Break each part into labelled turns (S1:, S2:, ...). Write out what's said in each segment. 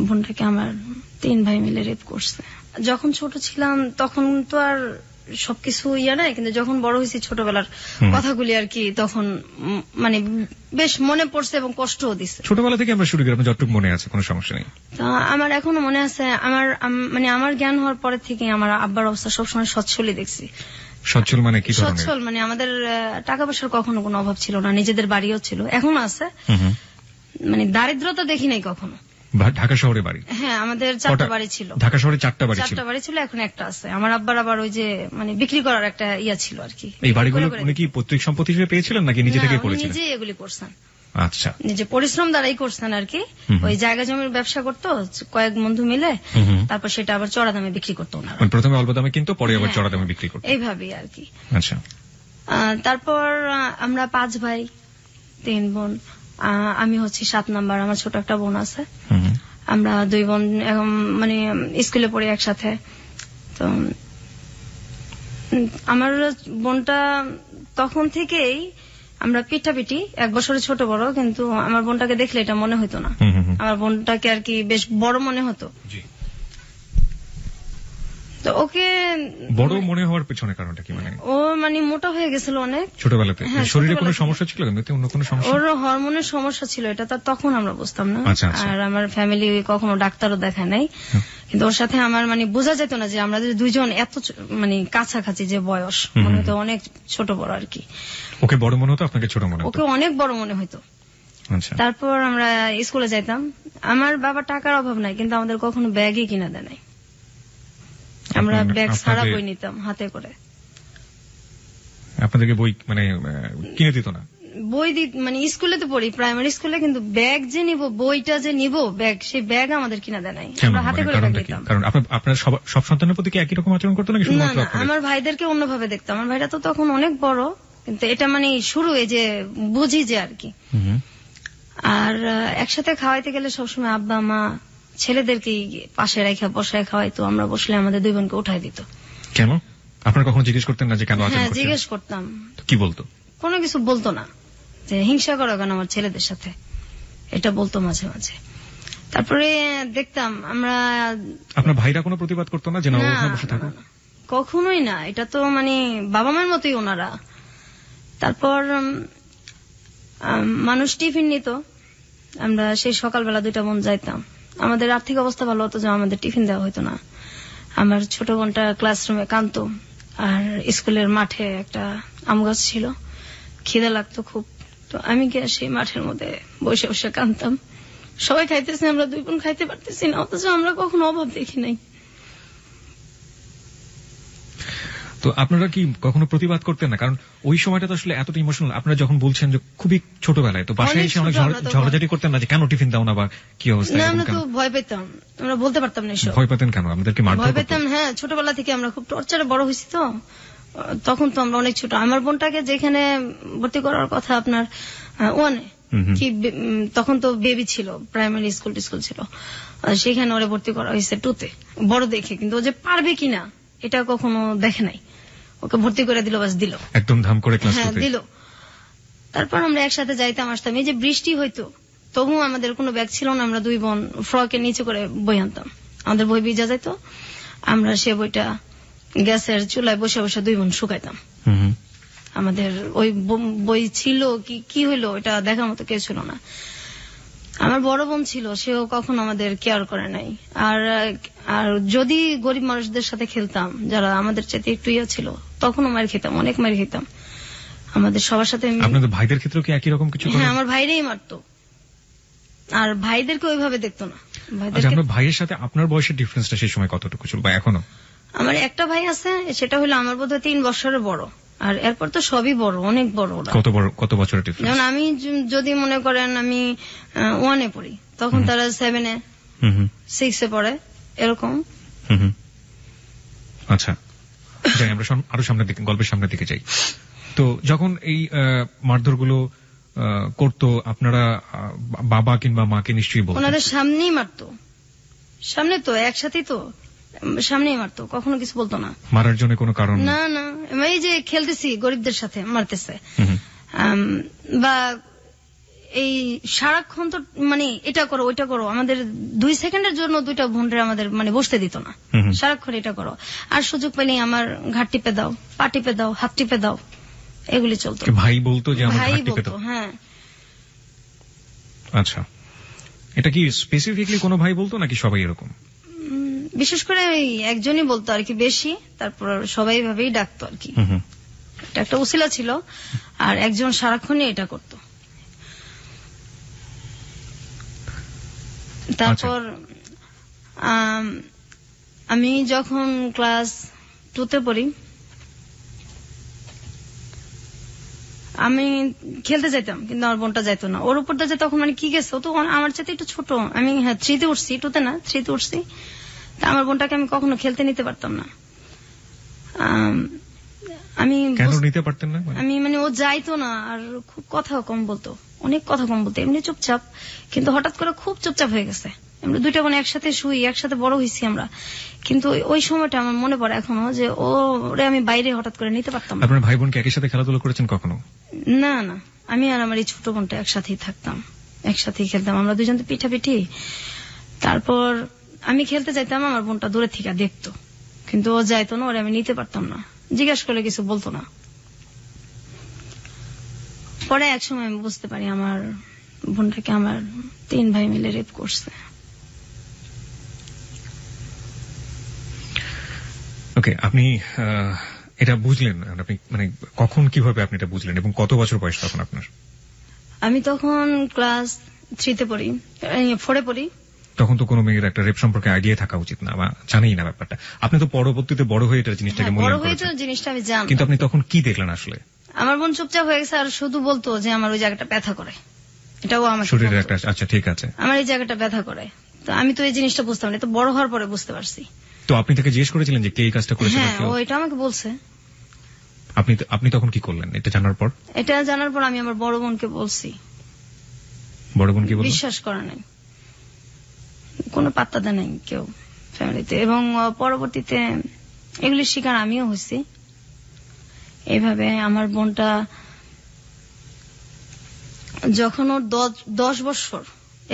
S1: বোনটাকে আমার 3 ভাই মিলে রেপ করছে। যখন ছোট ছিলাম তখন তো আর সবকিছু নাই, কিন্তু যখন বড় হয়েছি ছোটবেলার কথাগুলি আর কি তখন মানে বেশ মনে পড়ছে এবং কষ্টও দিচ্ছে।
S2: ছোটবেলা থেকে আমরা শুরু করি, আপনার যতটুকু মনে আছে কোনো সমস্যা নেই।
S1: আমার এখনো মনে আছে, আমার জ্ঞান হওয়ার পরে থেকে আমার আব্বার অবস্থা সবসময় সচ্ছলই দেখছি।
S2: সচ্ছল মানে কি ধরনের?
S1: সচ্ছল মানে আমাদের টাকা পয়সার কখনো কোনো অভাব ছিল না, নিজেদের বাড়িও ছিল, এখনো আছে, মানে দারিদ্রতা দেখি নাই কখনো।
S2: ঢাকা শহরে বাড়ি?
S1: হ্যাঁ, আমাদের 4টা বাড়ি ছিল।
S2: ঢাকা শহরে 4টা বাড়ি ছিল,
S1: এখন একটা আছে। আমার আব্বার আবার ওই যে মানে বিক্রি করার একটা ছিল আর কি।
S2: এই বাড়িগুলো উনি কি পৈতৃক সম্পত্তি হিসেবে পেয়েছিলেন নাকি নিজে থেকে করেছিলেন?
S1: নিজে এগুলি করছেন।
S2: আচ্ছা,
S1: নিজে পরিশ্রম দ্বারাই করছেন আর কি। ওই জায়গা জমির ব্যবসা করতো কয়েক বন্ধু মিলে, তারপর সেটা আবার চড়া দামে বিক্রি করতো ওনারা।
S2: প্রথমে অল্প দামে কিনতো, পরে আবার চড়া দামে বিক্রি করতো,
S1: এইভাবেই আর কি।
S2: আচ্ছা।
S1: তারপর আমরা 5 ভাই 3 বোন, আমি হচ্ছি 7 নাম্বার, আমার ছোট একটা বোন আছে। আমরা 2 বোন মানে স্কুলে পড়ি একসাথে। তো আমার বোনটা তখন থেকেই আমরা পিঠাপিঠি, 1 বছরের ছোট বড়, কিন্তু আমার বোনটাকে দেখলে এটা মনে হতো না। আমার বোনটাকে আর কি বেশ বড় মনে হতো। তো ওকে
S2: বড় মনে হওয়ার পেছনে কারণটা কি? মানে
S1: ও মানে মোটা হয়ে গেছিল অনেক
S2: ছোটবেলাতে। শরীরে কোনো সমস্যা ছিল? অন্য কোনো সমস্যা?
S1: ওর হরমোনের সমস্যা ছিল, এটা তো তখন আমরা বুঝতাম না। আর আমার ফ্যামিলি কখনো ডাক্তারও দেখায় নাই, কিন্তু ওর সাথে আমার মানে বোঝা যেত না যে আমরা দুইজন এত মানে কাছাকাছি যে বয়স, মনে হতো অনেক ছোট বড় আর কি।
S2: ওকে বড় মনে হতো, আপনাকে ছোট মনে হতো?
S1: ওকে অনেক বড় মনে হতো। তারপর আমরা স্কুলে যাইতাম। আমার বাবা টাকার অভাব নাই, কিন্তু আমাদের কখনো ব্যাগই কিনা দেয় নাই। আমরা ব্যাগ ছাড়া বই নিতাম হাতে করে।
S2: আপনাদেরকে বই মানে কিনে দিত না?
S1: বই মানে স্কুলে তো পড়ি, প্রাইমারি স্কুলে, কিন্তু ব্যাগ যে নিব, বইটা যে নিব, ব্যাগ, সেই ব্যাগ আমাদের কিনা দেয় নাই। আমরা হাতে করে ব্যাগ নিতাম।
S2: কারণ আপনার সব সন্তানের প্রতি কি একই রকম আচরণ করতো নাকি শুধুমাত্র আপনাদের?
S1: আমার ভাইদেরকে অন্যভাবে দেখতাম। আমার ভাইরা তো তখন অনেক বড়, কিন্তু এটা মানে শুরু এই যে বুঝি যে আর কি। আর একসাথে খাওয়াইতে গেলে সবসময় আব্বা মা ছেলেদেরকে পাশে রেখে বসায় খাওয়াইতো। আমরা বসলে আমাদের 2 বোনকে উঠাই দিত।
S2: কেন? আপনারা কখনো জিজ্ঞেস করতেন না যে কেন?
S1: হ্যাঁ, জিজ্ঞেস করতাম।
S2: কি বলতো?
S1: কোনো কিছু বলতো না, যে হিংসা করো কেন আমার ছেলেদের সাথে, এটা বলতো মাঝে মাঝে। তারপরে দেখতাম আমরা।
S2: আপনার ভাইরা কোনো প্রতিবাদ করতো না যে না বসে থাকো?
S1: কখনোই না, এটা তো মানে বাবা মার মতোই ওনারা। তারপর মানুষ টিফিন নিত, আমরা সেই সকালবেলা 2টা বোন যাইতাম। আমাদের আর্থিক অবস্থা ভালো হতো যে আমাদের টিফিন দেওয়া হতো না। আমার ছোট বোনটা ক্লাসরুমে কাঁদতো, আর স্কুলের মাঠে একটা আম গাছ ছিল, খিদে লাগতো খুব। তো আমি গিয়ে সেই মাঠের মধ্যে বসে বসে কাঁদতাম। সবাই খাইতেছে, আমরা 2 বোন খাইতে পারতেছি না, অথচ আমরা কখনো অভাব দেখি নাই।
S2: তো আপনারা কি কখনো প্রতিবাদ করতেন না? কারণ ওই সময়টা তো আসলে এতটা ইমোশনাল। আপনারা যখন বলছেন যে খুবই ছোটবেলায়, তো বাসায় এসে অনেক ঝগড়াঝাটি করতেন না যে কেন টিফিন দাও না বা কি অবস্থা?
S1: না, আমরা তো ভয় পেতাম, আমরা বলতে পারতাম না।
S2: ভয় পেতেন কেন? আমাদেরকে মারধর
S1: ভয় পেতাম। হ্যাঁ, ছোটবেলা থেকে আমরা খুব টর্চারে বড় হয়েছি, তো তখন তো আমরা অনেক ছোট। আমার বোনটাকে যেখানে ভর্তি করার কথা আপনার 1-এ, কি তখন তো বেবি ছিল, প্রাইমারি স্কুল ছিল, সেখানে ওরে ভর্তি করা হয়েছে 2-তে, বড় দেখে। কিন্তু ও যে পারবে কিনা এটা কখনো দেখে নাই। ওকে ভর্তি করে দিল, বাস দিল
S2: একদম ধাম করে ক্লাস
S1: দিল। তারপর আমরা একসাথে যাইতাম আসতাম। এই যে বৃষ্টি হইতো, তবু আমাদের কোনো ব্যাগ ছিল না। আমরা 2 বোন ফ্রকের নিচে করে বই আনতাম, আমাদের বই ভিজা যাইতো। আমরা সে বইটা গ্যাসের চুলায় বসে বসে 2 বোন শুকাইতাম। আমাদের ওই বই ছিল কি হইলো এটা দেখার মতো কেউ ছিল না। আমার বড় বোন ছিল, সেও কখনো আমাদের কেয়ার করে নাই। আর যদি গরিব মানুষদের সাথে খেলতাম, যারা আমাদের চাইতে একটু ছিল, তখনও মার খেতাম, অনেক মার খেতাম। আমাদের সবার সাথে।
S2: আপনাদের ভাইদের ক্ষেত্রেও কি একই রকম কিছু?
S1: হ্যাঁ, আমার ভাইরাই মারতো, আর ভাইদেরকে ওইভাবে দেখতো না।
S2: আপনার ভাইয়ের সাথে আপনার বয়সের ডিফারেন্সটা সেই সময় কতটুকু ছিল বা এখনো?
S1: আমার একটা ভাই আছে, সেটা হলো আমার বোধহয় 3 বছরের বড়, আর এরপর তো সবই বড়, অনেক বড়।
S2: কত বছরের ডিফারেন্স?
S1: যেমন আমি যদি মনে করেন আমি 1-এ পড়ি, তখন তারা 7-এ 6-এ পড়ে, এরকম।
S2: আচ্ছা, যাই আমরা আরো সামনের দিকে, গল্পের সামনের দিকে যাই। তো যখন এই মারধরগুলো করতো, আপনারা বাবা কিংবা মাকে নিশ্চয়ই বলতেন?
S1: ওনাদের সামনেই মারতো, সামনে তো একসাথেই তো সামনেই মারতো, কখনো কিছু বলতো না।
S2: মারার জন্য কোনো কারণ
S1: না, এই যে খেলতেছি গরিবদের সাথে মারতেছে, বা এই সারাক্ষণ তো মানে এটা করো ওইটা করো, আমাদের 2 সেকেন্ডের জন্য দুইটা বোনরে আমাদের মানে বসতে দিত না, সারাক্ষণ এটা করো, আর সুযোগ পেলেই আমার ঘাট টিপে দাও, পা টিপে দাও, হাত টিপে দাও, এগুলি চলতো।
S2: ভাই বলতো যে আমার
S1: ভাই
S2: ঘাট টিপে
S1: বলতো,
S2: দাও?
S1: হ্যাঁ।
S2: আচ্ছা, এটা কি স্পেসিফিকলি কোনো ভাই বলতো নাকি সবাই এরকম?
S1: বিশেষ করে ওই একজনই বলতো আর কি বেশি, তারপর সবাই ভাবেই ডাকতো আর কি। এটা একটা উসিলা ছিল, আর একজন সারাক্ষণই এটা করতো। তারপর আমি যখন ক্লাস 2-তে পড়ি, আমি খেলতে যাইতাম, কিন্তু আমার বোনটা যাইতো না। ওর উপরটা যে তখন মানে কি গেছে, ও তো আমার চাইতে একটু ছোট। আমি 3-তে উঠছি, 2-তে না, 3-তে উঠছি। তা আমার বোনটাকে আমি কখনো খেলতে নিতে পারতাম না। আমি
S2: কেন নিতে পারতেন না?
S1: আমি মানে ও যাইতো না, আর খুব কথা কম বলতো, অনেক কথা কম বলতো, এমনি চুপচাপ, কিন্তু হঠাৎ করে খুব চুপচাপ হয়ে গেছে। আমরা দুইটা বোন একসাথে শুই, একসাথে বড় হয়েছি আমরা, কিন্তু ওই সময়টা আমার মনে পড়ে এখনো যে ওরে আমি বাইরে হঠাৎ করে নিতে পারতাম না।
S2: আপনার ভাই বোনকে একই সাথে খেলাধুলা করেছেন কখনো?
S1: না না, আমি আর আমার এই ছোট বোনটা একসাথেই থাকতাম, একসাথেই খেলতাম, আমরা দুজন তো পিঠাপিঠি। তারপর আমি খেলতে যাইতাম, আমার বোনটা দূরে থেকে দেখতো, কিন্তু ও যাইতো না, ওরে আমি নিতে পারতাম না, জিজ্ঞাসা করলে কিছু বলতো না। পরে এক সময় আমি বুঝতে পারি আমার বোনটাকে আমার 3 ভাই মিলে রেপ করছে।
S2: ওকে, আপনি এটা বুঝলেন, আপনি মানে কখন কিভাবে আপনি এটা বুঝলেন এবং কত বছর বয়স তখন আপনার?
S1: আমি তখন ক্লাস 3-তে পড়ি, 4-এ পড়ি।
S2: তখন তো কোনো মেয়ের একটা রেপ সম্পর্কে আইডিয়া থাকা উচিত না বা জানেই না ব্যাপারটা। আপনি তো পরবর্তীতে বড় হয়ে এটা জিনিসটাকে
S1: বড়
S2: মূল্যায়ন
S1: হয়ে তো
S2: করেছেন,
S1: জিনিসটা আমি জানতাম,
S2: কিন্তু আপনি তখন কি দেখলেন আসলে?
S1: আমার বোন চুপচাপ হয়ে গেছে, আর শুধু বলতো যে আমার ওই জায়গাটা ব্যথা করে, এটাও আমার
S2: শরীরের একটা, আচ্ছা ঠিক আছে,
S1: আমার এই জায়গাটা ব্যথা করে। তো আমি তো এই জিনিসটা বুঝতাম না, তো বড় হওয়ার পরে বুঝতে পারছি।
S2: তো আপনি তাকে জিজ্ঞেস করেছিলেন যে কে এই কাজটা করেছে?
S1: হ্যাঁ, ও এটা আমাকে বলছে।
S2: আপনি তখন কি করলেন এটা জানার পর?
S1: এটা জানার পর আমি আমার বড় বোনকে বলছি।
S2: বড় বোন কি বলল?
S1: বিশ্বাস করে নাই, কোনো পাত্তা দেয় নাই কেউ ফ্যামিলিতে, এবং পরবর্তীতে এগুলির শিকার আমিও হয়েছি। এইভাবে আমার বোনটা যখন ওর 10 বছর,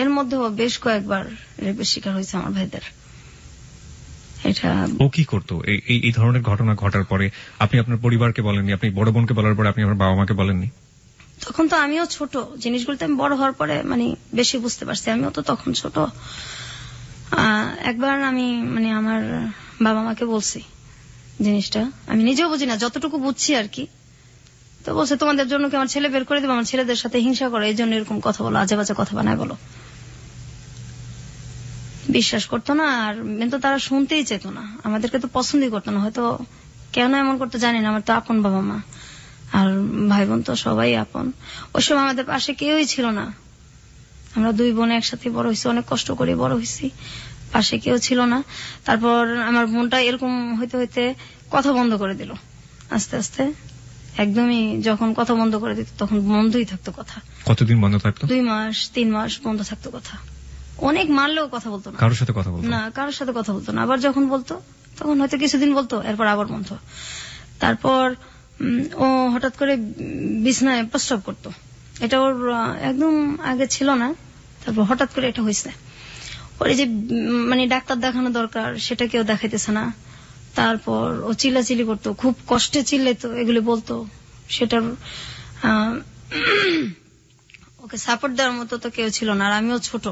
S1: এর মধ্যে ও বেশ কয়েকবার রেপের শিকার হয়েছে আমার ভাইদের। এটা
S2: ও কি করতো এই ধরনের ঘটনা ঘটার পরে? আপনি আপনার পরিবারকে বলেননি, আপনি বড় বোনকে বলার পরে আপনি আমার বাবা মাকে বলেননি?
S1: তখন তো আমিও ছোট, জিনিসগুলোতে আমি বড় হওয়ার পরে মানে বেশি বুঝতে পারছি, আমিও তো তখন ছোট। একবার আমি মানে আমার বাবা মাকে বলছি জিনিসটা, আমি নিজেও বুঝি না, যতটুকু বুঝছি আর কি। তো বলছে তোমাদের জন্য কি আমার ছেলে বের করে দেবো, আমার ছেলেদের সাথে হিংসা করো, এই জন্য এরকম কথা বলো, আজে বাজে কথা বানায় বলো। বিশ্বাস করতো না, আর কিন্তু তারা শুনতেই চেত না, আমাদেরকে তো পছন্দই করতো না, হয়তো কেন এমন করতে জানি না। আমার তো আপন বাবা মা, আর ভাই বোন তো সবাই আপন। ওই সময় আমাদের পাশে কেউই ছিল না, আমরা 2 বোন একসাথে বড় হয়েছি, অনেক কষ্ট করে বড় হয়েছি, পাশে কেউ ছিল না। তারপর আমার বোনটা এরকম হইতে হইতে কথা বন্ধ করে দিল আস্তে আস্তে, একদমই যখন কথা বন্ধ করে দিত তখন বন্ধই থাকতো কথা।
S2: কতদিন বন্ধ থাকতো?
S1: 2 মাস 3 মাস বন্ধ থাকতো কথা, অনেক মারলেও কথা বলতো না,
S2: কারোর সাথে কথা বলতো
S1: না, কারোর সাথে কথা বলতো না। আবার যখন বলতো তখন হয়তো কিছুদিন বলতো, এরপর আবার বন্ধ। তারপর ও হঠাৎ করে বিছনায় প্রস্রাব করতো, এটা ওর একদম আগে ছিল না, তারপর হঠাৎ করে এটা হয়েছে। ওর যে মানে ডাক্তার দেখানো দরকার সেটা কেউ দেখাইতেছে না। তারপর ও চিল্লাচিল্লি করতো, খুব কষ্টে চিল্লাইতো, এগুলি বলতো। সেটার ওকে সাপোর্ট দেওয়ার মতো তো কেউ ছিল না, আর আমিও ছোট।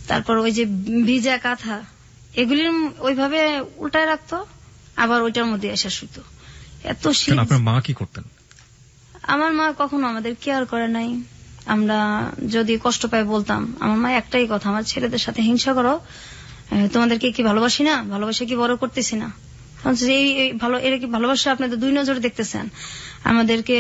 S1: তারপর ওই যে ভিজা কাঁথা এগুলির ওইভাবে উল্টায় রাখতো, আবার ওইটার মধ্যে এসে শুতো। এত শীত।
S2: আপনার মা কি করতেন?
S1: আমার মা কখনো আমাদের কেয়ার করে নাই, আমরা যদি কষ্ট পাই বলতাম। আমার মা একটাই কথা, আমার ছেলেদের সাথে হিংসা করো, তোমাদেরকে কি ভালোবাসি না, ভালোবাসা কি বড় করতেছি না, এরা কি ভালোবাসা আপনাদের 2 নজরে দেখতেছেন, আমাদেরকে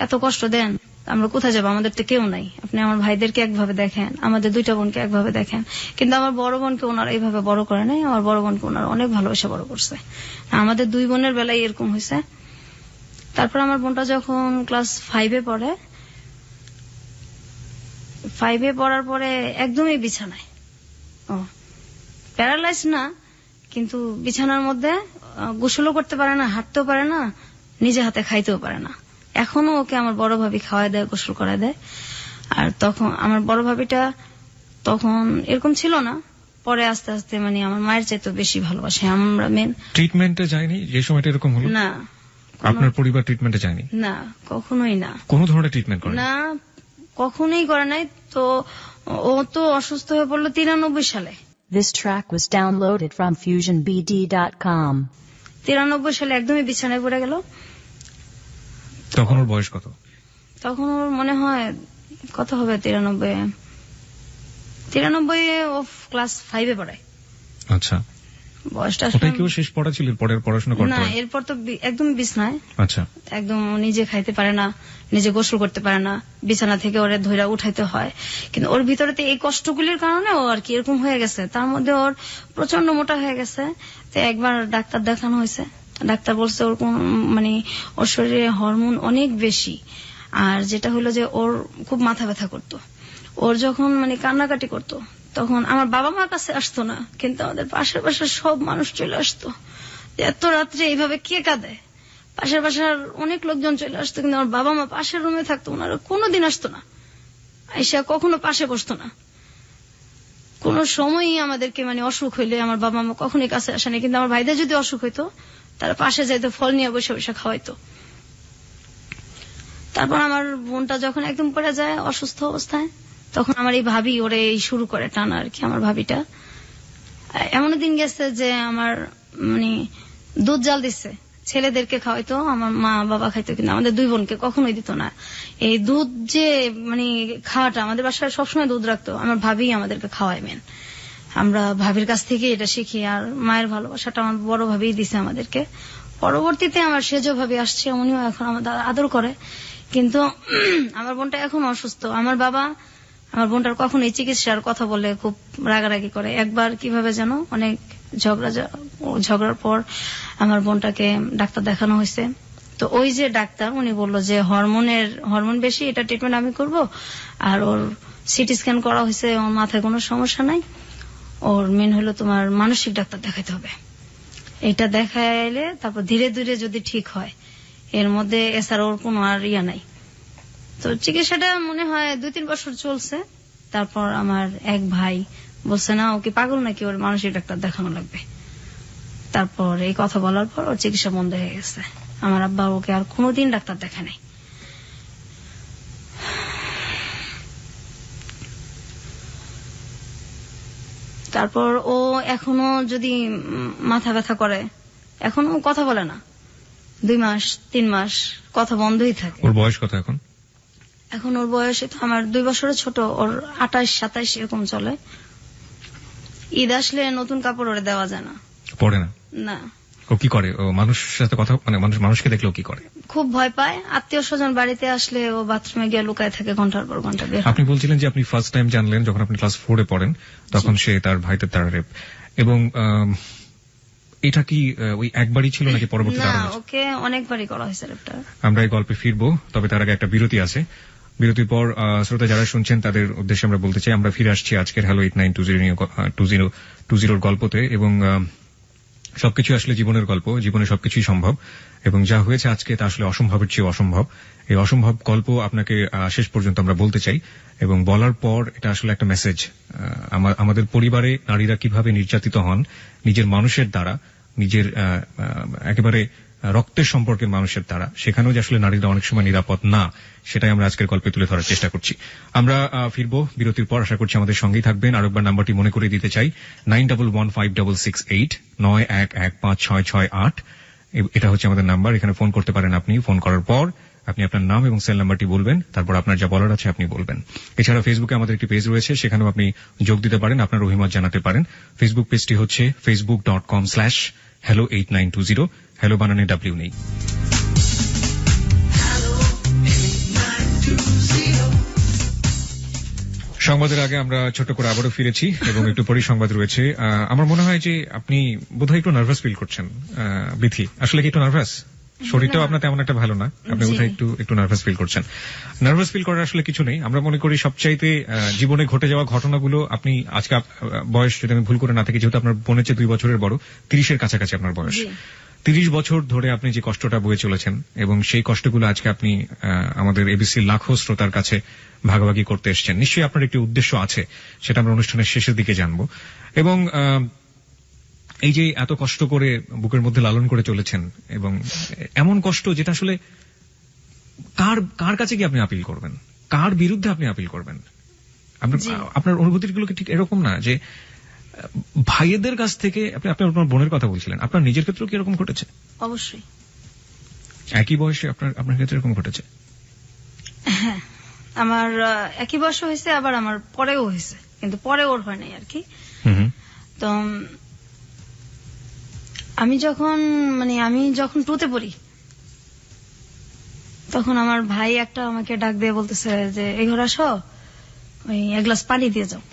S1: এত কষ্ট দেন, আমরা কোথায় যাবো, আমাদের তো কেউ নাই, আপনি আমার ভাইদেরকে একভাবে দেখেন, আমাদের 2টা বোনকে একভাবে দেখেন। কিন্তু আমার বড় বোনকে ওনারা এইভাবে বড় করে নাই, আমার বড় বোনকে ওনারা অনেক ভালোবাসা বড় করছে। আমাদের 2 বোনের বেলায় এরকম হয়েছে। তারপর আমার বোনটা যখন ক্লাস 5-এ পড়ে, 5-এ পড়ার পরে একদমই বিছানায়, প্যারালাইজ না, কিন্তু বিছানার মধ্যে গোসলও করতে পারে না, হাঁটতেও পারে না, নিজে হাতে খাইতেও পারে না, এখনো ওকে আমার বড় ভাবি খাওয়ায় দেয়, গোসল করায় দেয়। আর তখন আমার বড় ভাবিটা তখন এরকম ছিল না, পরে আস্তে আস্তে মানে আমার মায়ের চাইতে বেশি ভালোবাসে। আমরা মেন
S2: ট্রিটমেন্টে যায়নি যে সময়টা এরকম হলো?
S1: না,
S2: আপনার পরিবার ট্রিটমেন্টে যায়নি?
S1: না, কখনোই না।
S2: কোন ধরনের ট্রিটমেন্ট করে
S1: না, কখনোই করে নাই। তো ও তো অসুস্থ হয়ে পড়লো 93 সালে।
S3: This track was downloaded from FusionBD.com.
S1: 93 সালে একদমই বিছানায় পড়ে গেল।
S2: তখন ওর বয়স কত?
S1: তখন ওর মনে হয় কত হবে, 93 ও ক্লাস 5 পড়ায়।
S2: আচ্ছা,
S1: বয়সটা
S2: ওটাই কি ওর শেষ পড়া ছিল? পরের পড়াশোনা করতে
S1: না,
S2: হয়?
S1: এরপর তো একদম বিছনায়।
S2: আচ্ছা,
S1: একদম নিজে খাইতে পারে না, নিজে গোসল করতে পারে না, বিছানা থেকে ওরে ধইরা উঠাইতে হয়। কিন্তু ওর ভিতরে এই কষ্টগুলির কারণে ও আর কি এরকম হয়ে গেছে। তার মধ্যে ওর প্রচন্ড মোটা হয়ে গেছে। তো একবার ডাক্তার দেখানো হয়েছে, ডাক্তার বলছে ওর কোন মানে ওর শরীরে হরমোন অনেক বেশি। আর যেটা হলো যে ওর খুব মাথা ব্যথা করতো। ওর যখন মানে কান্নাকাটি করতো তখন আমার বাবা মার কাছে আসতো না, কিন্তু আমাদের পাশের পাশের সব মানুষ চলে আসতো। এত রাত্রে এইভাবে কে কাঁদে? পাশের পাশের অনেক লোকজন চলে আসতো, কিন্তু আমার বাবা মা পাশের রুমে থাকতো, ওনারা কোনোদিন আসতো না, আইসা কখনো পাশে বসতো না। কোন সময়ই আমাদেরকে মানে অসুখ হইলে আমার বাবা মা কখনোই কাছে আসেনি। কিন্তু আমার ভাইদের যদি অসুখ হইতো তারা পাশে যাইতো, ফল নিয়ে বসে বসে খাওয়াইতো। তারপর আমার বোনটা যখন একদম পড়ে যায় অসুস্থ অবস্থায়, তখন আমার এই ভাবি ওরে এই শুরু করে টানা আর কি। আমার ভাবিটা এমন দিন গেছে যে আমার মানে দুধ জাল দিচ্ছে, ছেলেদেরকে খাওয়াইতো, আমার মা বাবা খাইতো, কিন্তু আমাদের দুই বোনকে কখনোই দিত না। এই দুধ যে মানে খাওয়াটা, আমাদের বাসায় সবসময় দুধ রাখতো, আমার ভাবি আমাদেরকে খাওয়াই মেন। আমরা ভাবির কাছ থেকে এটা শিখি। আর মায়ের ভালোবাসাটা আমার বড় ভাবিই দিছে আমাদেরকে। পরবর্তীতে আমার সেজ ভাবি আসছে, উনিও এখন আমাদের আদর করে। কিন্তু আমার বোনটা এখন অসুস্থ। আমার বাবা আমার বোনটার কখনোই চিকিৎসার কথা বলে খুব রাগারাগি করে। একবার কিভাবে যেন অনেক ঝগড়ার পর আমার বোনটাকে ডাক্তার দেখানো হয়েছে। তো ওই যে ডাক্তার উনি বললো যে হরমোন বেশি, এটা ট্রিটমেন্ট আমি করব। আর ওর সিটি স্ক্যান করা হয়েছে, ওর মাথায় কোনো সমস্যা নাই। ওর মেন হলো তোমার মানসিক ডাক্তার দেখাতে হবে। এটা দেখাইলে তারপর ধীরে ধীরে যদি ঠিক হয়, এর মধ্যে এছাড়া ওর কোনো আর ইয়া নাই। তো চিকিৎসাটা মনে হয় 2-3 বছর চলছে। তারপর আমার এক ভাই বলছে না ওকে পাগল নাকি, ওর মানসিক ডাক্তার দেখানো লাগবে। তারপর এই কথা বলার পর ওর চিকিৎসা বন্ধ হয়ে গেছে। আমার আব্বা ওকে আর কোনোদিন ডাক্তার দেখা নাই। তারপর ও এখনো যদি মাথা ব্যথা করে, এখনো কথা বলে না। 2 মাস 3 মাস কথা বন্ধই থাকে।
S2: ওর বয়স কত এখন?
S1: এখন ওর বয়স তো আমার 2 বছরের ছোট, ওর 28-27 এরকম চলে। ঈদ আসলে নতুন কাপড় ওরে দেওয়া যায় না, পরে না। না,
S2: ও কি করে? ও মানুষের সাথে কথা মানে মানুষকে দেখলে কি করে?
S1: খুব ভয় পায়। আত্মীয় স্বজন বাড়িতে আসলে ও বাথরুমে গিয়ে লুকায় থাকে ঘন্টার পর ঘন্টা।
S2: আপনি বলছিলেন যে আপনি ফার্স্ট টাইম জানলেন যখন আপনি ক্লাস 4 এ পড়েন, তখন সে তার ভাইদের দ্বারা রেপ। এবং এটা কি ওই একবারই ছিল নাকি পরবর্তীতে আরো?
S1: না, ওকে অনেকবারই করা হয়েছে রেপটা।
S2: আমরা এই গল্পে ফিরবো, তবে তার আগে একটা বিরতি আছে। বিরতির পর শ্রোতা যারা শুনছেন তাদের উদ্দেশ্যে আমরা বলতে চাই, আমরা ফিরে আসছি আজকের হ্যালো 8920 গল্পতে। এবং সবকিছু আসলে জীবনের গল্প, জীবনে সবকিছুই সম্ভব। এবং যা হয়েছে আজকে তা আসলে অসম্ভবের চেয়ে অসম্ভব। এই অসম্ভব গল্প আপনাকে শেষ পর্যন্ত আমরা বলতে চাই। এবং বলার পর এটা আসলে একটা মেসেজ, আমাদের পরিবারে নারীরা কিভাবে নির্যাতিত হন নিজের মানুষের দ্বারা, নিজের একেবারে রক্তের সম্পর্কের মানুষের দ্বারা, সেখানেও যে আসলে নারীরা অনেক সময় নিরাপদ না, সেটাই আমরা আজকের গল্পে তুলে ধরার চেষ্টা করছি। আমরা ফিরবো বিরতির পর, আশা করছি আমাদের সঙ্গেই থাকবেন। আরেকবার নাম্বারটি মনে করে দিতে চাই, 91156689115668। এটা হচ্ছে আমাদের নাম্বার, এখানে ফোন করতে পারেন। আপনি ফোন করার পর আপনি আপনার নাম এবং সেল নাম্বারটি বলবেন, তারপর আপনার যা বলার আছে আপনি বলবেন। এছাড়া ফেসবুকে আমাদের একটি পেজ রয়েছে, সেখানেও আপনি যোগ দিতে পারেন, আপনার অভিমত জানাতে পারেন। ফেসবুক পেজটি হচ্ছে facebook.com/hello8920। হ্যালো বানানে ডাব্লিউ নেই। সংবাদের আগে আমরা ছোট করে আবারও ফিরেছি এবং একটু পরেই সংবাদ রয়েছে। আমার মনে হয় যে আপনি বোধহয় একটু নার্ভাস ফিল করছেন বিথি। আসলে কি একটু নার্ভাস? শরীরটাও আপনার তেমন একটা ভালো না, আপনি বোধহয় একটু নার্ভাস ফিল করছেন। নার্ভাস ফিল করার আসলে কিছু নেই। আমরা মনে করি সবচাইতে জীবনে ঘটে যাওয়া ঘটনাগুলো, আপনি আজকে বয়স যদি আমি ভুল করে না থাকি, যেহেতু আপনার বোনের চেয়ে 2 বছরের বড়, 30-এর কাছাকাছি আপনার বয়স, 30 বছর ধরে আপনি যে কষ্টটা বয়ে চলেছেন এবং সেই কষ্টগুলো আজকে আপনি আমাদের এবিসি লাখো শ্রোতার কাছে ভাগাভাগি করতে এসেছেন, নিশ্চয়ই আপনার একটি উদ্দেশ্য আছে, সেটা আমরা অনুষ্ঠানের শেষের দিকে জানবো। এবং এই যে এত কষ্ট করে বুকের মধ্যে লালন করে চলেছেন, এবং এমন কষ্ট যেটা আসলে কার কাছে কি আপনি আপিল করবেন, কার বিরুদ্ধে আপনি আপিল করবেন? আপনার অনুভূতিগুলো কি ঠিক এরকম না যে ভাইয়েদের কাছ থেকে? আপনি আপনার বোনের কথা বলছিলেন, আপনার নিজের ক্ষেত্রেও কি এরকম ঘটেছে?
S1: অবশ্যই
S2: একই বয়সে আপনার ক্ষেত্রে এরকম ঘটেছে?
S1: হ্যাঁ, আমার একই বয়স হয়েছে, আবার আমার পরেও হয়েছে, কিন্তু পরে ওর হয় নাই আর কি। তো আমি যখন টুতে পড়ি, তখন আমার ভাই একটা আমাকে ডাক দিয়ে বলতেছে যে এই ঘরে আসো, ওই এক গ্লাস পানি দিয়ে যাও।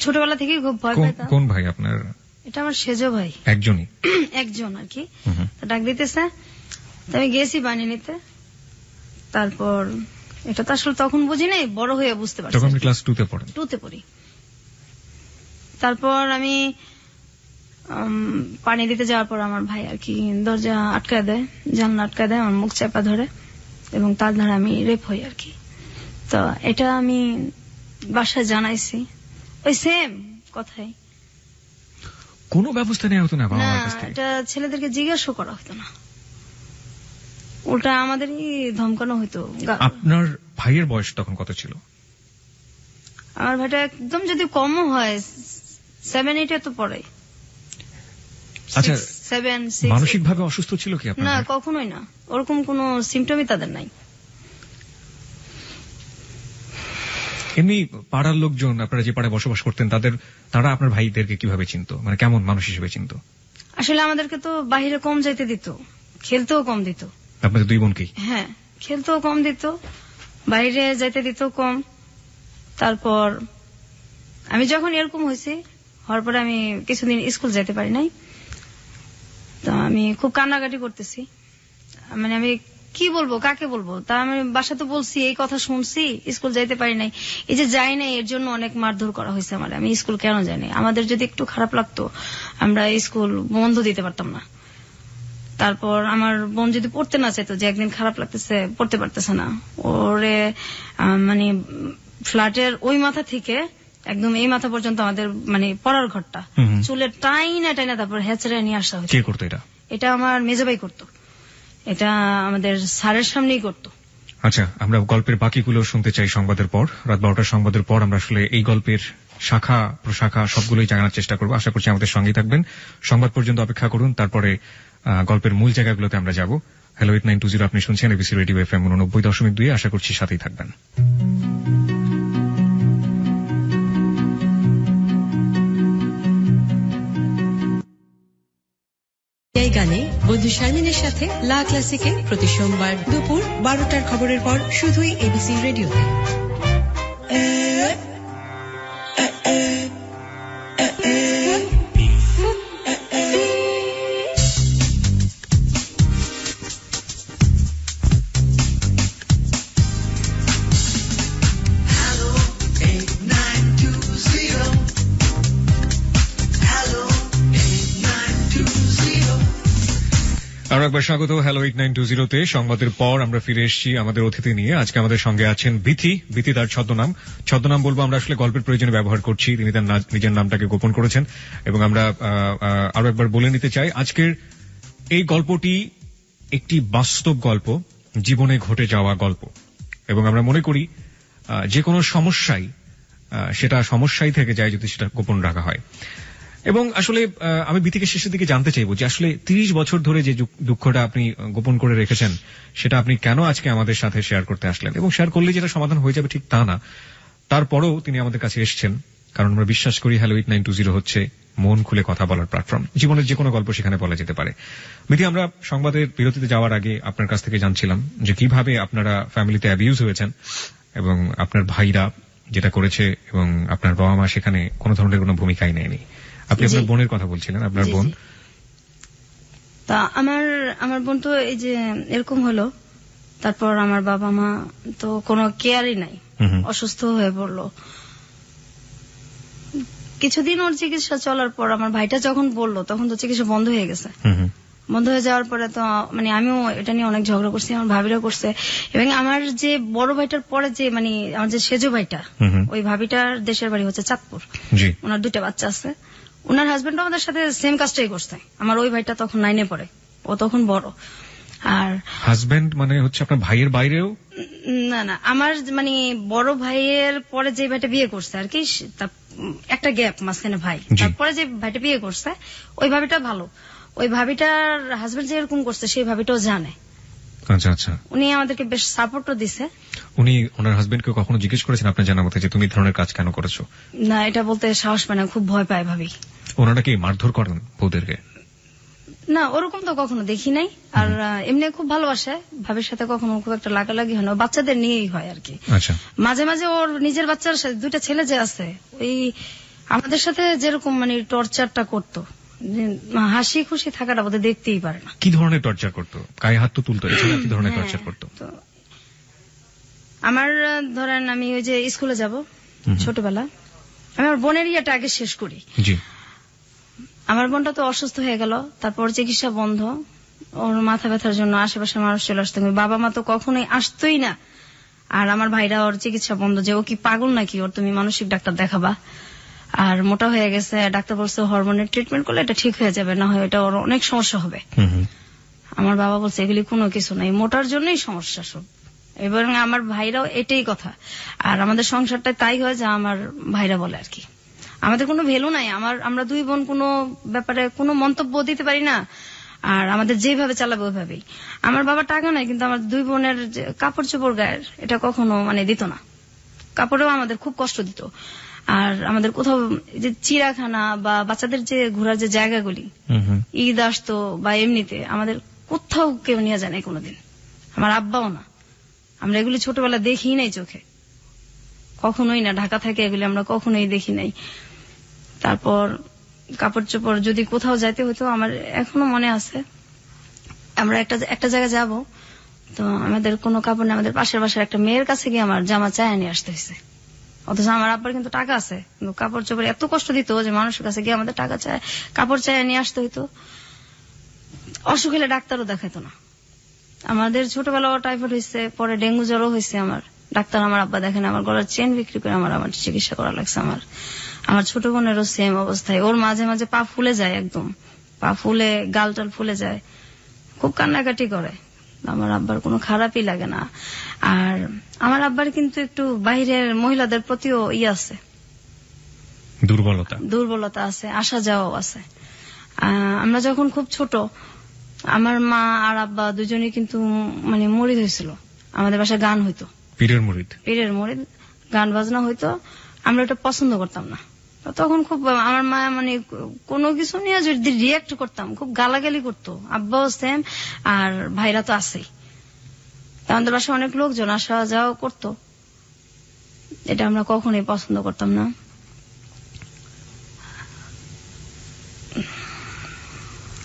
S1: ছোটবেলা থেকেই খুব ভয় পাইতাম।
S2: কোন ভাই আপনার?
S1: এটা আমার সেজো ভাই।
S2: একজনই?
S1: একজন আর কি। ডাক দিতেছে, আমি গেছি পানি নিতে। তারপর এটা তো আসলে তখন বুঝি নাই, বড় হয়ে বুঝতে পারছি।
S2: তখন ক্লাস 2 তে পড়েন?
S1: 2 তে পড়ি। তারপর আমি পানি দিতে যাওয়ার পর আমার ভাই আর কি দরজা আটকায় দেয়, জানলা আটকায় দেয়, আমার মুখ চাপা ধরে, এবং তার দ্বারা আমি রেপ হই আর কি। তো এটা আমি বাসায় জানাইছি, ওই সেম কথাই।
S2: কোনো ব্যবস্থা নেওয়া হতো না বাবা মার কাছ থেকে?
S1: এটা ছেলেদেরকে জিজ্ঞাসা করা হতো না, উল্টা আমাদেরই ধমকানো হতো।
S2: আপনার ভাইয়ের বয়স তখন কত ছিল?
S1: আমার ভাইটা একদম যদি কমও হয় 7-8 তো পড়ে।
S2: আচ্ছা,
S1: 7-6।
S2: মানসিকভাবে অসুস্থ ছিল কি আপনার?
S1: না, কখনোই না, ওরকম কোনো সিমটমই তাদের নাই।
S2: এমনি পাড়ার লোকজন, আপনারা যে পাড়ায় বসবাস করতেন, তারা আপনার ভাইদেরকে কিভাবে চিনতো, মানে কেমন মানুষ হিসেবে চিনতো?
S1: আসলে আমাদেরকে তো বাহিরে কম যাইতে দিত, খেলতেও কম দিত।
S2: আপনাদের দুই বোনকেই?
S1: হ্যাঁ, খেলতেও কম দিত, বাইরে যাইতে দিত কম। তারপর আমি যখন এরকম হয়েছি, হওয়ার পরে আমি কিছুদিন স্কুল যেতে পারি নাই। তো আমি খুব কান্নাকাটি করতেছি, মানে আমি কি বলবো, কাকে বলবো? তা আমি বাসাতে বলছি, এই কথা শুনছি, স্কুল যাইতে পারি নাই। এই যে যাই নাই, এর জন্য অনেক মারধর করা হয়েছে আমার। আমি স্কুল কেন যাই নাই? আমাদের যদি একটু খারাপ লাগতো, আমরা স্কুল বন্ধ দিতে পারতাম না। তারপর আমার বোন যদি পড়তে না চাইতো, যে একদিন খারাপ লাগতেছে, পড়তে পারতেছে না, ওরে মানে ফ্ল্যাটের ওই মাথা থেকে একদম এই মাথা পর্যন্ত আমাদের মানে পড়ার ঘরটা চুলের টাইনা টাইনা তারপর হেঁচড়ে নিয়ে আসা হয়েছে।
S2: কে করতো এটা?
S1: এটা আমার মেজবাই করতো, এটা আমাদের স্যারের সামনেই করতো।
S2: আচ্ছা, আমরা গল্পের বাকিগুলো শুনতে চাই সংবাদের পর। রাত 12টার সংবাদের পর আমরা আসলে এই গল্পের শাখা প্রশাখা সবগুলোই জানার চেষ্টা করবো। আশা করছি আমাদের সঙ্গেই থাকবেন। সংবাদ পর্যন্ত অপেক্ষা করুন, তারপরে গল্পের মূল জায়গাগুলোতে আমরা যাব। হ্যালো 8920, আপনি শুনছেন এবিসি রেডিও FM 90.2। আশা করছি সাথেই থাকবেন।
S4: এই গানে বন্ধু শারমিনের সাথে লা ক্লাসিকে প্রতি সোমবার দুপুর 12টার খবরের পর শুধুই এবিসি রেডিওতে।
S2: আরো একবার স্বাগত হ্যালো 8920-তে। সংবাদের পর আমরা ফিরে এসেছি আমাদের অতিথি নিয়ে। আজকে আমাদের সঙ্গে আছেন বিথি, তার ছদ্মনাম বলবো আমরা আসলে গল্পের প্রয়োজনে ব্যবহার করছি। তিনি তার নিজের নামটাকে গোপন করেছেন, এবং আমরা আরো একবার বলে নিতে চাই, আজকের এই গল্পটি একটি বাস্তব গল্প, জীবনে ঘটে যাওয়া গল্প, এবং আমরা মনে করি যে কোনো সেটা সমস্যাই থেকে যায় যদি সেটা গোপন রাখা হয়। এবং আসলে আমি বিথিকে শেষের দিকে জানতে চাইবো যে আসলে 30 বছর ধরে যে দুঃখটা আপনি গোপন করে রেখেছেন, সেটা আপনি কেন আজকে আমাদের সাথে শেয়ার করতে আসলেন? এবং শেয়ার করলে যেটা সমাধান হয়ে যাবে ঠিক তা না, তারপরেও তিনি আমাদের কাছে এসেছেন, কারণ আমরা বিশ্বাস করি হ্যালো 8920 হচ্ছে মন খুলে কথা বলার প্ল্যাটফর্ম। জীবনের যে কোনো গল্প সেখানে বলা যেতে পারে। বিথি, আমরা সংবাদের বিরতিতে যাওয়ার আগে আপনার কাছ থেকে জানছিলাম যে কিভাবে আপনারা ফ্যামিলিতে অ্যাবিউজ হয়েছেন, এবং আপনার ভাইরা যেটা করেছে, এবং আপনার বাবা মা সেখানে কোনো ধরনের কোনো ভূমিকাই নেয়নি। আপনি আপনার বোনের কথা বলছিলেন, আপনার বোন।
S1: তা আমার বোন তো এই যে এরকম হলো, তারপর আমার বাবা মা তো কোনো কেয়ারই নাই, অসুস্থ হয়ে পড়লো। কিছুদিন ওর চিকিৎসা চলার পর আমার ভাইটা যখন বললো, তখন তো চিকিৎসা বন্ধ হয়ে গেছে। বন্ধ হয়ে যাওয়ার পরে তো মানে আমিও এটা নিয়ে অনেক ঝগড়া করছি, আমার ভাবিরা করছে, এবং আমার যে বড় ভাইটার পরে যে মানে আমার যে সেজো ভাইটা, ওই ভাবিটার দেশের বাড়ি হচ্ছে চাঁদপুর,
S2: জি।
S1: ওনার 2টা বাচ্চা আছে। ওনার হাজবেন্ড আমাদের সাথে সেম কাজটাই করছে। আমার ওই ভাইটা তখন 9-এ পড়ে, ও তখন বড়। আর
S2: হাজবেন্ড মানে হচ্ছে আপনার ভাইয়ের বাইরেও?
S1: না না, আমার মানে বড় ভাইয়ের পরে যে ভাইটা বিয়ে করছে আর কি, একটা গ্যাপ মাঝখানে ভাই,
S2: জি।
S1: তারপরে যে ভাইটা বিয়ে করছে ওই ভাবিটা ভালো। ওই ভাবিটার হাজবেন্ড যেরকম করছে সেই ভাবিটাও জানে।
S2: আচ্ছা আচ্ছা।
S1: উনি আমাদেরকে বেশ সাপোর্টও দিছে।
S2: উনি ওনার হাজবেন্ডকে কখনো জিজ্ঞেস করেছেন আপনার জানা মতে যে তুমি এই ধরনের কাজ কেন করেছো?
S1: না, এটা বলতে সাহস পায় না, খুব ভয় পায় ভাবি।
S2: ওনারা কি মারধর করেন বউদেরকে?
S1: না, ওরকম তো কখনো দেখি নাই। আর এমনি খুব ভালোবাসে, ভাবির সাথে কখনো খুব একটা লাগালাগি হয় না, ও বাচ্চাদের নিয়েই হয় আর কি।
S2: আচ্ছা।
S1: মাঝে মাঝে ওর নিজের বাচ্চার সাথে 2টা ছেলে যে আছে, ওই আমাদের সাথে যেরকম মানে টর্চারটা করতো, হাসি খুশি থাকাটা বোধহয় দেখতেই পারে না।
S2: কি ধরনের টর্চার করতো? গায়ে হাত তো তুলতো, এছাড়া কি ধরনের টর্চার করতো?
S1: তো আমার ধরেন আমি ওই যে স্কুলে যাব ছোটবেলা, আমি আমার বোনের ইয়েটা আগে শেষ করি।
S2: জি।
S1: আমার বোনটা তো অসুস্থ হয়ে গেল, তারপর চিকিৎসা বন্ধ, ওর মাথা ব্যথার জন্য আশেপাশে মানুষ চলে আসতো, বাবা মা তো কখনোই আসতোই না। আর আমার ভাইরা ওর চিকিৎসা বন্ধ, যে ও কি পাগল নাকি, ওর তুমি মানসিক ডাক্তার দেখাবা। আর মোটা হয়ে গেছে, ডাক্তার বলছে হরমোনের ট্রিটমেন্ট করলে এটা ঠিক হয়ে যাবে, না হয় এটা ওর অনেক সমস্যা হবে। আমার বাবা বলছে এগুলি কোনো কিছু নাই, মোটার জন্যই সমস্যা সব। এবং আমার ভাইরাও এটাই কথা। আর আমাদের সংসারটা তাই হয় যা আমার ভাইরা বলে আর কি। আমাদের কোনো ভ্যালু নাই, আমরা 2 বোন কোনো ব্যাপারে কোনো মন্তব্য দিতে পারি না। আর আমাদের যেভাবে চালাবে ওইভাবেই। আমার বাবা টাকা নাই, কিন্তু আমার 2 বোনের যে কাপড় চোপড় গায়ের এটা কখনো মানে দিত না, কাপড়েও আমাদের খুব কষ্ট দিত। আর আমাদের কোথাও যে চিড়াখানা বা বাচ্চাদের যে ঘোরার যে জায়গাগুলি, ঈদ আসতো বা এমনিতে আমাদের কোথাও কেউ নিয়ে যায় নাই কোনোদিন, আমার আব্বাও না। আমরা এগুলি ছোটবেলা দেখি নাই চোখে, কখনোই না, ঢাকা থেকে এগুলি আমরা কখনোই দেখি নাই। তারপর কাপড় চোপড় যদি কোথাও যাইতে হতো, আমার এখনো মনে আছে, আমরা একটা জায়গায় যাব, তো আমাদের কোনো কাপড় নেই, আমাদের পাশের বাসার একটা মেয়ের কাছে গিয়ে আমার জামা চায় নিয়ে আসতে হয়েছে। অথচ আমার আব্বার কিন্তু টাকা আছে, কিন্তু কাপড় চোপড় এত কষ্ট দিত যে মানুষের কাছে গিয়ে আমাদের টাকা চায়, কাপড় চায় নিয়ে আসতে হইতো। অসুখ হলে ডাক্তারও দেখাইতো না। আমাদের ছোটবেলা টাইফয়েড হয়েছে, পরে ডেঙ্গু জ্বরও হয়েছে, আমার ডাক্তার আমার আব্বা দেখেন, আমার গলার চেন বিক্রি করে আমার চিকিৎসা করা লাগছে। আমার ছোট বোনেরও সেম অবস্থায়, ওর মাঝে মাঝে পা ফুলে যায়, একদম পা ফুলে, গাল টাল ফুলে যায়, খুব কান্নাকাটি করে। আমার আব্বার কোনো খারাপই লাগে না। আর আমার আব্বার কিন্তু একটু বাইরের মহিলাদের প্রতিও আছে, দুর্বলতা আছে, আসা যাওয়াও আছে। আমরা যখন খুব ছোট, আমার মা আর আব্বা দুজনেই কিন্তু মানে মরিদ হয়েছিল। আমাদের বাসায় গান হইতো, পীরের মরিদ গান বাজনা হইতো, আমরা এটা পছন্দ করতাম না। তখন খুব আমার মা মানে কোনো কিছু নিয়ে যদি রিয়াক্ট করতাম, খুব গালাগালি করতো, আব্বাও সেম, আর ভাইরা তো আছেই। আমাদের বাসায় অনেক লোকজন আসা যাওয়া করতো, এটা আমরা কখনোই পছন্দ করতাম না।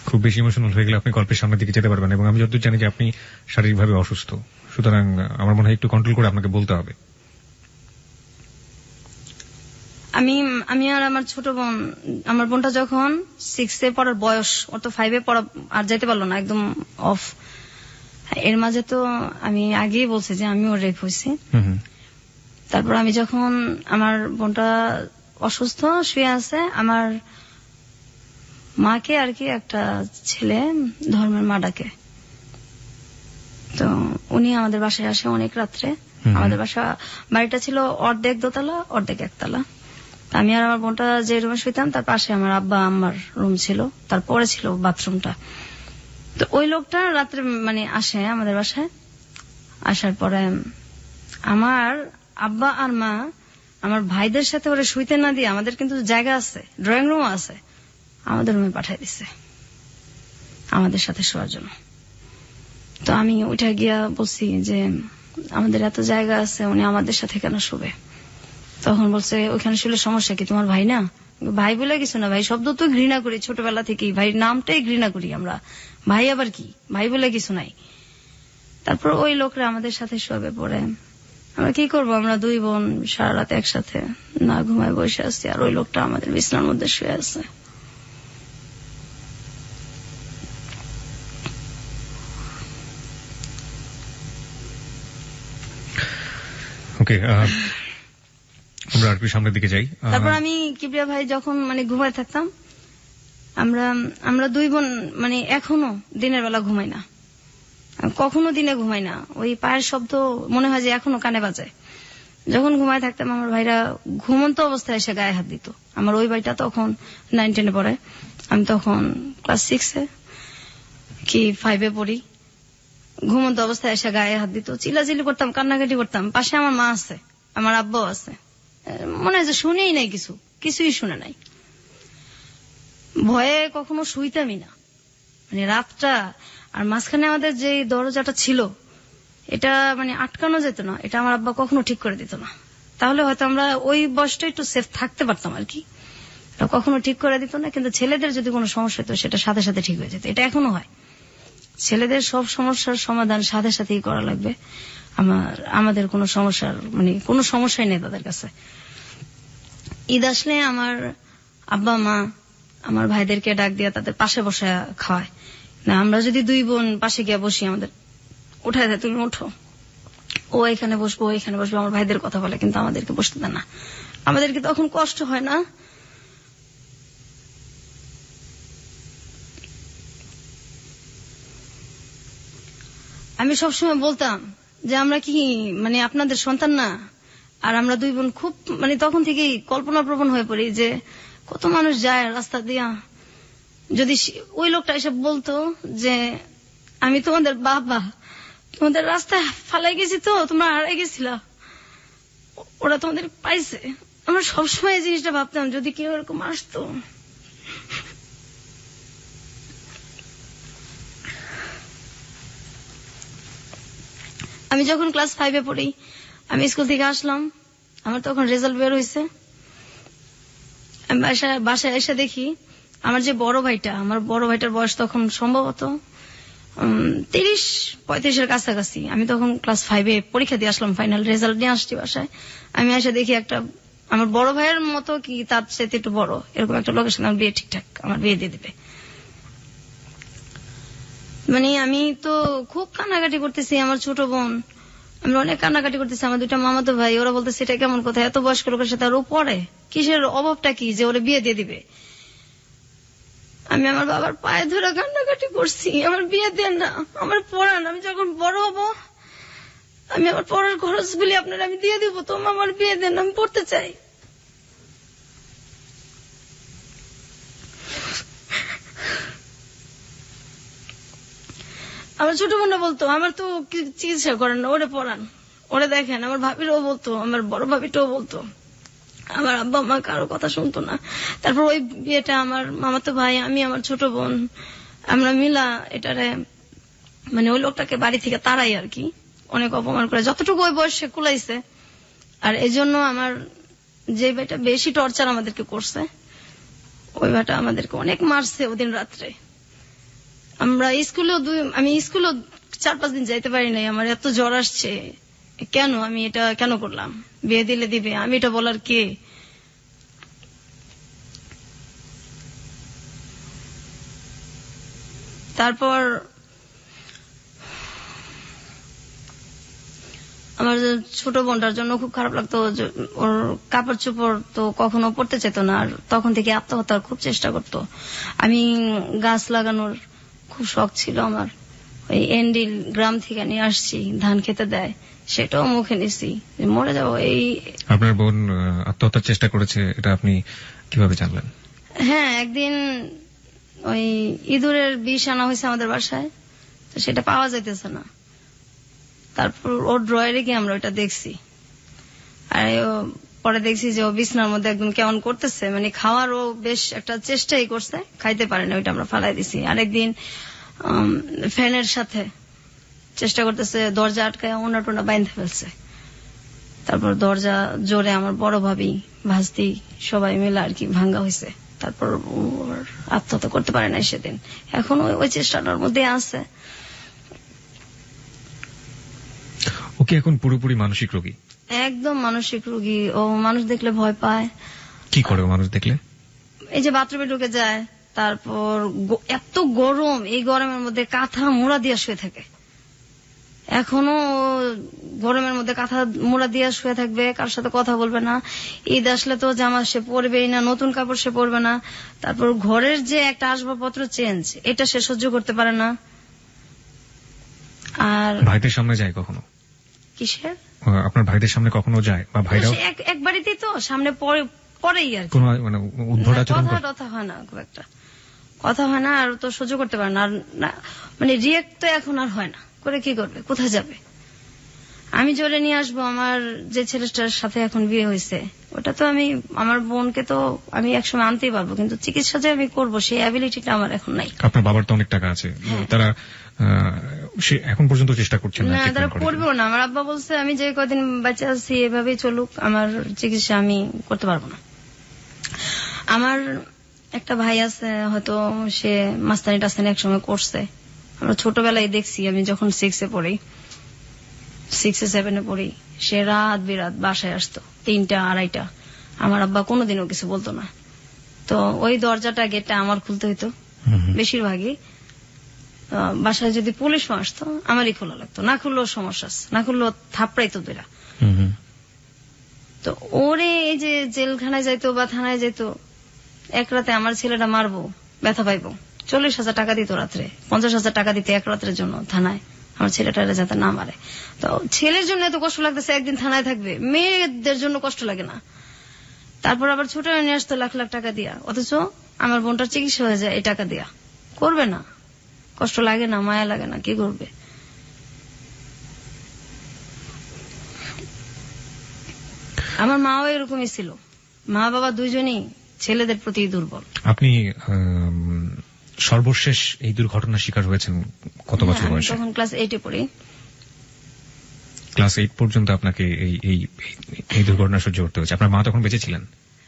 S2: খুব বেশি ইমোশনাল হয়ে গেলে আপনি গল্পের সামনের দিকে যেতে পারবেন, এবং আমি যতদূর জানি যে আপনি শারীরিকভাবে অসুস্থ, সুতরাং আমার মনে হয় একটু কন্ট্রোল করে আপনাকে বলতে হবে।
S1: আমি আর আমার ছোট বোন, আমার বোনটা যখন 6-এ পড়ার বয়স, ওর তো 5-এ পড়া আর যাইতে পারলো না, একদম অফ। এর মাঝে তো আমি আগেই বলছি যে আমিও রেপ হয়েছি। তারপর আমি যখন, আমার বোনটা অসুস্থ শুয়ে আছে, আমার মাকে আর কি একটা ছেলে ধর্মের মা ডাকে, তো উনি আমাদের বাসায় আসে অনেক রাত্রে। আমাদের বাড়িটা ছিল অর্ধেক দোতলা অর্ধেক একতলা। আমি আর আমার বোনটা যে রুমে শুইতাম তার পাশে আমার আব্বা আম্মার রুম ছিল, তারপরে ছিল বাথরুমটা। তো ওই লোকটা রাত্রে মানে আসে আমাদের বাসায়, আসার পরে আমার আব্বা আর মা আমার ভাইদের সাথে ওরা শুইতে না দিয়ে, আমাদের কিন্তু জায়গা আছে, ড্রয়িং রুমও আছে, আমাদের রুমে পাঠাই দিছে আমাদের সাথে শোয়ার জন্য। তো আমি ওইটা গিয়া বলছি যে আমাদের এত জায়গা আছে, উনি আমাদের সাথে কেন শুবে? তখন বলছে ওইখানে শুলে সমস্যা কি, তোমার ভাই না? ভাই বলে কিছু না, ভাই শব্দ তো ঘৃণা করি ছোটবেলা থেকেই, ভাই নামটাই ঘৃণা করি আমরা, ভাই আবার কি, ভাই বলে কিছু নাই। তারপর ওই লোকরা আমাদের সাথে শোবে। পরে আমরা কি করবো, আমরা 2 বোন সারা রাত একসাথে না ঘুমায় বসে আছি, আর ওই লোকটা আমাদের বিছানার মধ্যে শুয়ে আছে।
S2: ওকে, আমরা আর একটু সামনের দিকে যাই।
S1: তারপর আমি কিবরিয়া ভাই যখন মানে ঘুমায় থাকতাম, আমরা দুই বোন মানে এখনো দিনের বেলা ঘুমাই না, কখনো দিনে ঘুমাই না। ওই পায়ের শব্দ মনে হয় যে এখনো কানে বাজে। যখন ঘুমায় থাকতাম আমার ভাইরা ঘুমন্ত অবস্থায় এসে গায়ে হাত দিত। আমার ওই ভাইটা তখন 9-10 পড়ে, আমি তখন ক্লাস 6 কি 5 পড়ি। ঘুমন্ত অবস্থায় এসে গায়ে হাত দিত, চিল্লাচিল্লি করতাম, কান্নাকাটি করতাম। পাশে আমার মা আছে, আমার আব্বাও আছে, মনে হয় যে শুনেই নাই, কিছুই শুনে নাই। ভয়ে কখনো শুইতামই না, মানে রাতটা। আর মাঝখানে আমাদের যে দরজাটা ছিল এটা মানে আটকানো যেত না, এটা আমার আব্বা কখনো ঠিক করে দিত না। তাহলে হয়তো আমরা ওই বয়সটা একটু সেফ থাকতে পারতাম আর কি। এটা কখনো ঠিক করে দিত না, কিন্তু ছেলেদের যদি কোনো সমস্যা হতো সেটা সাথে সাথে ঠিক হয়ে যেত। এটা এখনো হয়, ছেলেদের সব সমস্যার সমাধান সাথে সাথেই করা লাগবে। আমাদের কোনো সমস্যার মানে কোনো সমস্যাই নেই তাদের কাছে। ঈদ আসলে আমার আব্বা মা আমার ভাইদেরকে ডাক দিয়ে তাদের পাশে বসে খাওয়ায় না। আমরা যদি দুই বোন পাশে গিয়ে বসি, আমাদের উঠায় দেয়, তুমি ওঠো, ও এখানে বসবো, ও এখানে বসবো। আমার ভাইদের কথা বলে, কিন্তু আমাদেরকে বসতে দেয় না। আমাদেরকে তখন কষ্ট হয় না। আমি সবসময় বলতাম যে আমরা কি মানে আপনাদের সন্তান না? আর আমরা দুই বোন খুব মানে তখন থেকেই কল্পনা প্রবণ হয়ে পড়ি যে কত মানুষ যায় রাস্তা দিয়া, যদি ওই লোকটা এসে বলতো যে আমি তোমাদের বাবা, তোমাদের রাস্তায় ফালাই গেছি, তো তোমরা হারাই গেছিলা, ওরা তোমাদের পাইছে। আমরা সবসময় এই জিনিসটা ভাবতাম, যদি কেউ এরকম আসতো। আমি যখন ক্লাস 5 পড়ি, আমি স্কুল থেকে আসলাম, আমার তখন রেজাল্ট বের হয়েছে। আমি বাসায় এসে দেখি আমার যে বড় ভাইটা, আমার বড় ভাইটার বয়স তখন সম্ভবত 30-35 কাছাকাছি। আমি তখন ক্লাস 5 পরীক্ষা দিয়ে আসলাম, ফাইনাল রেজাল্ট নিয়ে আসছি বাসায়। আমি এসে দেখি একটা আমার বড় ভাইয়ের মতো কি তার সাথে একটু বড় এরকম একটা লোকের সাথে আমার বিয়ে ঠিকঠাক আমার বিয়ে দিয়ে দিবে। মানে আমি তো খুব কান্নাকাটি করতেছি, আমার ছোট বোন, আমরা অনেক কান্নাকাটি করতেছি। আমার দুইটা মামাতো ভাই, ওরা বলতেছে এটা কেমন কথা, এত বয়স্ক লোকের সাথে আর ও পড়ে, কিসের অভাবটা কি যে ওরা বিয়ে দিয়ে দিবে। আমি আমার বাবার পায়ে ধরে কান্নাকাটি করছি, আমার বিয়ে দেন না, আমার পড়ান, আমি যখন বড় হব আমি আমার পড়ার খরচগুলি আপনারা আমি দিয়ে দিব, তো আমার বিয়ে দেন, আমি পড়তে চাই। আমার ছোট বোনরা বলতো আমার তো চিকিৎসা করেন না, ওরে পড়ান, ওরে দেখেন। আমার ভাবিরাও বলতো, আমার বড় ভাবিটাও বলতো। আমার আব্বা মা কারো কথা শুনতো না। তারপর ওই বিয়েটা আমার মামাতো ভাই, আমি, আমার ছোট বোন, আমরা মিলা এটারে মানে ওই লোকটাকে বাড়ি থেকে তাড়াই আর কি, অনেক অপমান করে যতটুকু ওই বয়সে কুলাইছে। আর এই জন্য আমার যে ভাইটা বেশি টর্চার আমাদেরকে করছে, ওই ভাইটা আমাদেরকে অনেক মারছে ওদিন রাত্রে। আমরা আমি স্কুলেও 4-5 দিন যাইতে পারি নাই, আমার এত জ্বর আসছে। কেন আমি এটা কেন করলাম? বিয়ে দিলে দিবে, আমি এটা বলার কে? তারপর আমার ছোট বোনটার জন্য খুব খারাপ লাগতো, ওর কাপড় চোপড় তো কখনো পড়তে চেত না, আর তখন থেকে আত্মহত্যার খুব চেষ্টা করতো। আমি গাছ লাগানোর খুব শখ ছিল আমার, ওই এন্ডিল গ্রাম থেকে নিয়ে আসছি, ধান খেতে দেয়, সেটাও মুখে নিছি, মরে যাবো। এই
S2: আপনার বোন আত্মহত্যার চেষ্টা করেছে, এটা আপনি কিভাবে জানলেন?
S1: হ্যাঁ, একদিন ওই ইঁদুরের বিষ আনা হয়েছে আমাদের বাসায়, তো সেটা পাওয়া যাইতেছে না। তারপর ওর ড্রয়ারে গিয়ে আমরা ওইটা দেখছি, আর পরে দেখছি যে ও বিছনার মধ্যে একদম কেমন করতেছে, মানে খাওয়ারও বেশ একটা চেষ্টাই করছে, খাইতে পারে না, ওইটা আমরা ফালাই দিছি। আরেকদিন ফ্যানের সাথে চেষ্টা করতেছে, দরজা আটকায় ওনা টোনা বাইন্ধে ফেলছে। তারপর দরজা জোরে আমার বড় ভাবি, ভাস্তি সবাই মিলে আর কি ভাঙ্গা হয়েছে। তারপর আত্মহত্যা করতে পারে না সেদিন, এখন ওই চেষ্টাটার মধ্যে আছে।
S2: ও কি এখন পুরোপুরি মানসিক রোগী?
S1: একদম মানসিক রোগী। ও মানুষ দেখলে ভয় পায়।
S2: কি করে মানুষ দেখলে?
S1: এই যে বাথরুমে ঢুকে যায়, তারপর এত গরম, এই গরমের মধ্যে কাঁথা মোড়া দিয়ে শুয়ে থাকে, এখনো গরমের মধ্যে কাঁথা মোড়া দিয়ে শুয়ে থাকবে, কার সাথে কথা বলবে না। ঈদ আসলে তো জামা সে পরবেই না, নতুন কাপড় সে পরবে না। তারপর ঘরের যে একটা আসবাবপত্র চেঞ্জ, এটা সে সহ্য করতে পারে না। আর
S2: ভাইদের সামনে যায় কখনো?
S1: কিসের?
S2: আপনার ভাইদের সামনে কখনো যায় বা ভাইরাও?
S1: সে এক বাড়িতেই তো, সামনে পরেই আর কি।
S2: কোনো মানে উদ্ভট আচরণ করে?
S1: কথা হয় না, খুব একটা কথা হয় না, আর তো সহ্য করতে পারে না। আর মানে রিয়েক্ট তো এখন আর হয় না, করে কি করবে, কোথায় যাবে? আমি জোরে নিয়ে আসবো, আমার যে ছেলেটার সাথে এখন বিয়ে হয়েছে ওটা তো আমি, আমার বোনকে তো আমি একসময় আনতেই পারবো, কিন্তু চিকিৎসা যে আমি করবো সেই অ্যাবিলিটিটা আমার এখন নাই।
S2: আপনার বাবার তো অনেক টাকা আছে, তারা সে এখন পর্যন্ত চেষ্টা করছেন না
S1: না, তারা
S2: treatment করার জন্য?
S1: করবেও না। আমার আব্বা বলছে আমি যে কদিন বাচ্চা আছি এভাবেই চলুক, আমার চিকিৎসা আমি করতে পারবো না। আমার একটা ভাই আছে, হয়তো সে মাস্তানি টাস্তানি একসময় করছে, আমরা ছোটবেলায় দেখছি। আমি যখন 6-এ পড়ি, 6-7-এ পড়ি, সে রাত বিরাত বাসায় আসতো 3টা 2:30টা। আমার আব্বা কোনোদিনও কিছু বলতো না। তো ওই দরজাটা গেটটা আমার খুলতে হইতো বেশিরভাগই। বাসায় যদি পুলিশও আসতো আমারই খোলা লাগতো, না খুললেও সমস্যা আছে, না খুললেও থাপড়াইতো দুইটা। তো ওরে এই যে জেলখানায় যাইতো বা থানায় যাইতো, এক রাতে আমার ছেলেটা মারবো, ব্যথা পাইবো, 40,000 টাকা দিত রাত্রে, 50,000 টাকা দিতে এক রাতের জন্য থানায়, আমার ছেলেটা যাতে না মারে। তো ছেলের জন্য এত কষ্ট লাগতেছে, একদিন থানায় থাকবে, মেয়েদের জন্য কষ্ট লাগে না। তারপর আবার ছোট নিয়ে আসতো লাখ লাখ টাকা দিয়া, অথচ আমার বোনটার চিকিৎসা হয়ে যায় এই টাকা দিয়া। করবে না? কষ্ট লাগে না, মায়া লাগে না? কি করবে? আমার মাও এরকমই ছিল, মা বাবা দুইজনই ছেলেদের প্রতি দুর্বল।
S2: আপনি সর্বশেষ এই দুর্ঘটনার শিকার হয়েছেন কত বছর
S1: আমি
S2: বয়সে?
S1: তখন ক্লাস 8-এ পড়ি।
S2: ক্লাস 8 পর্যন্ত আপনাকে এই দুর্ঘটনা সহ্য করতে হয়েছে। আপনার মা তখন বেঁচে ছিলেন?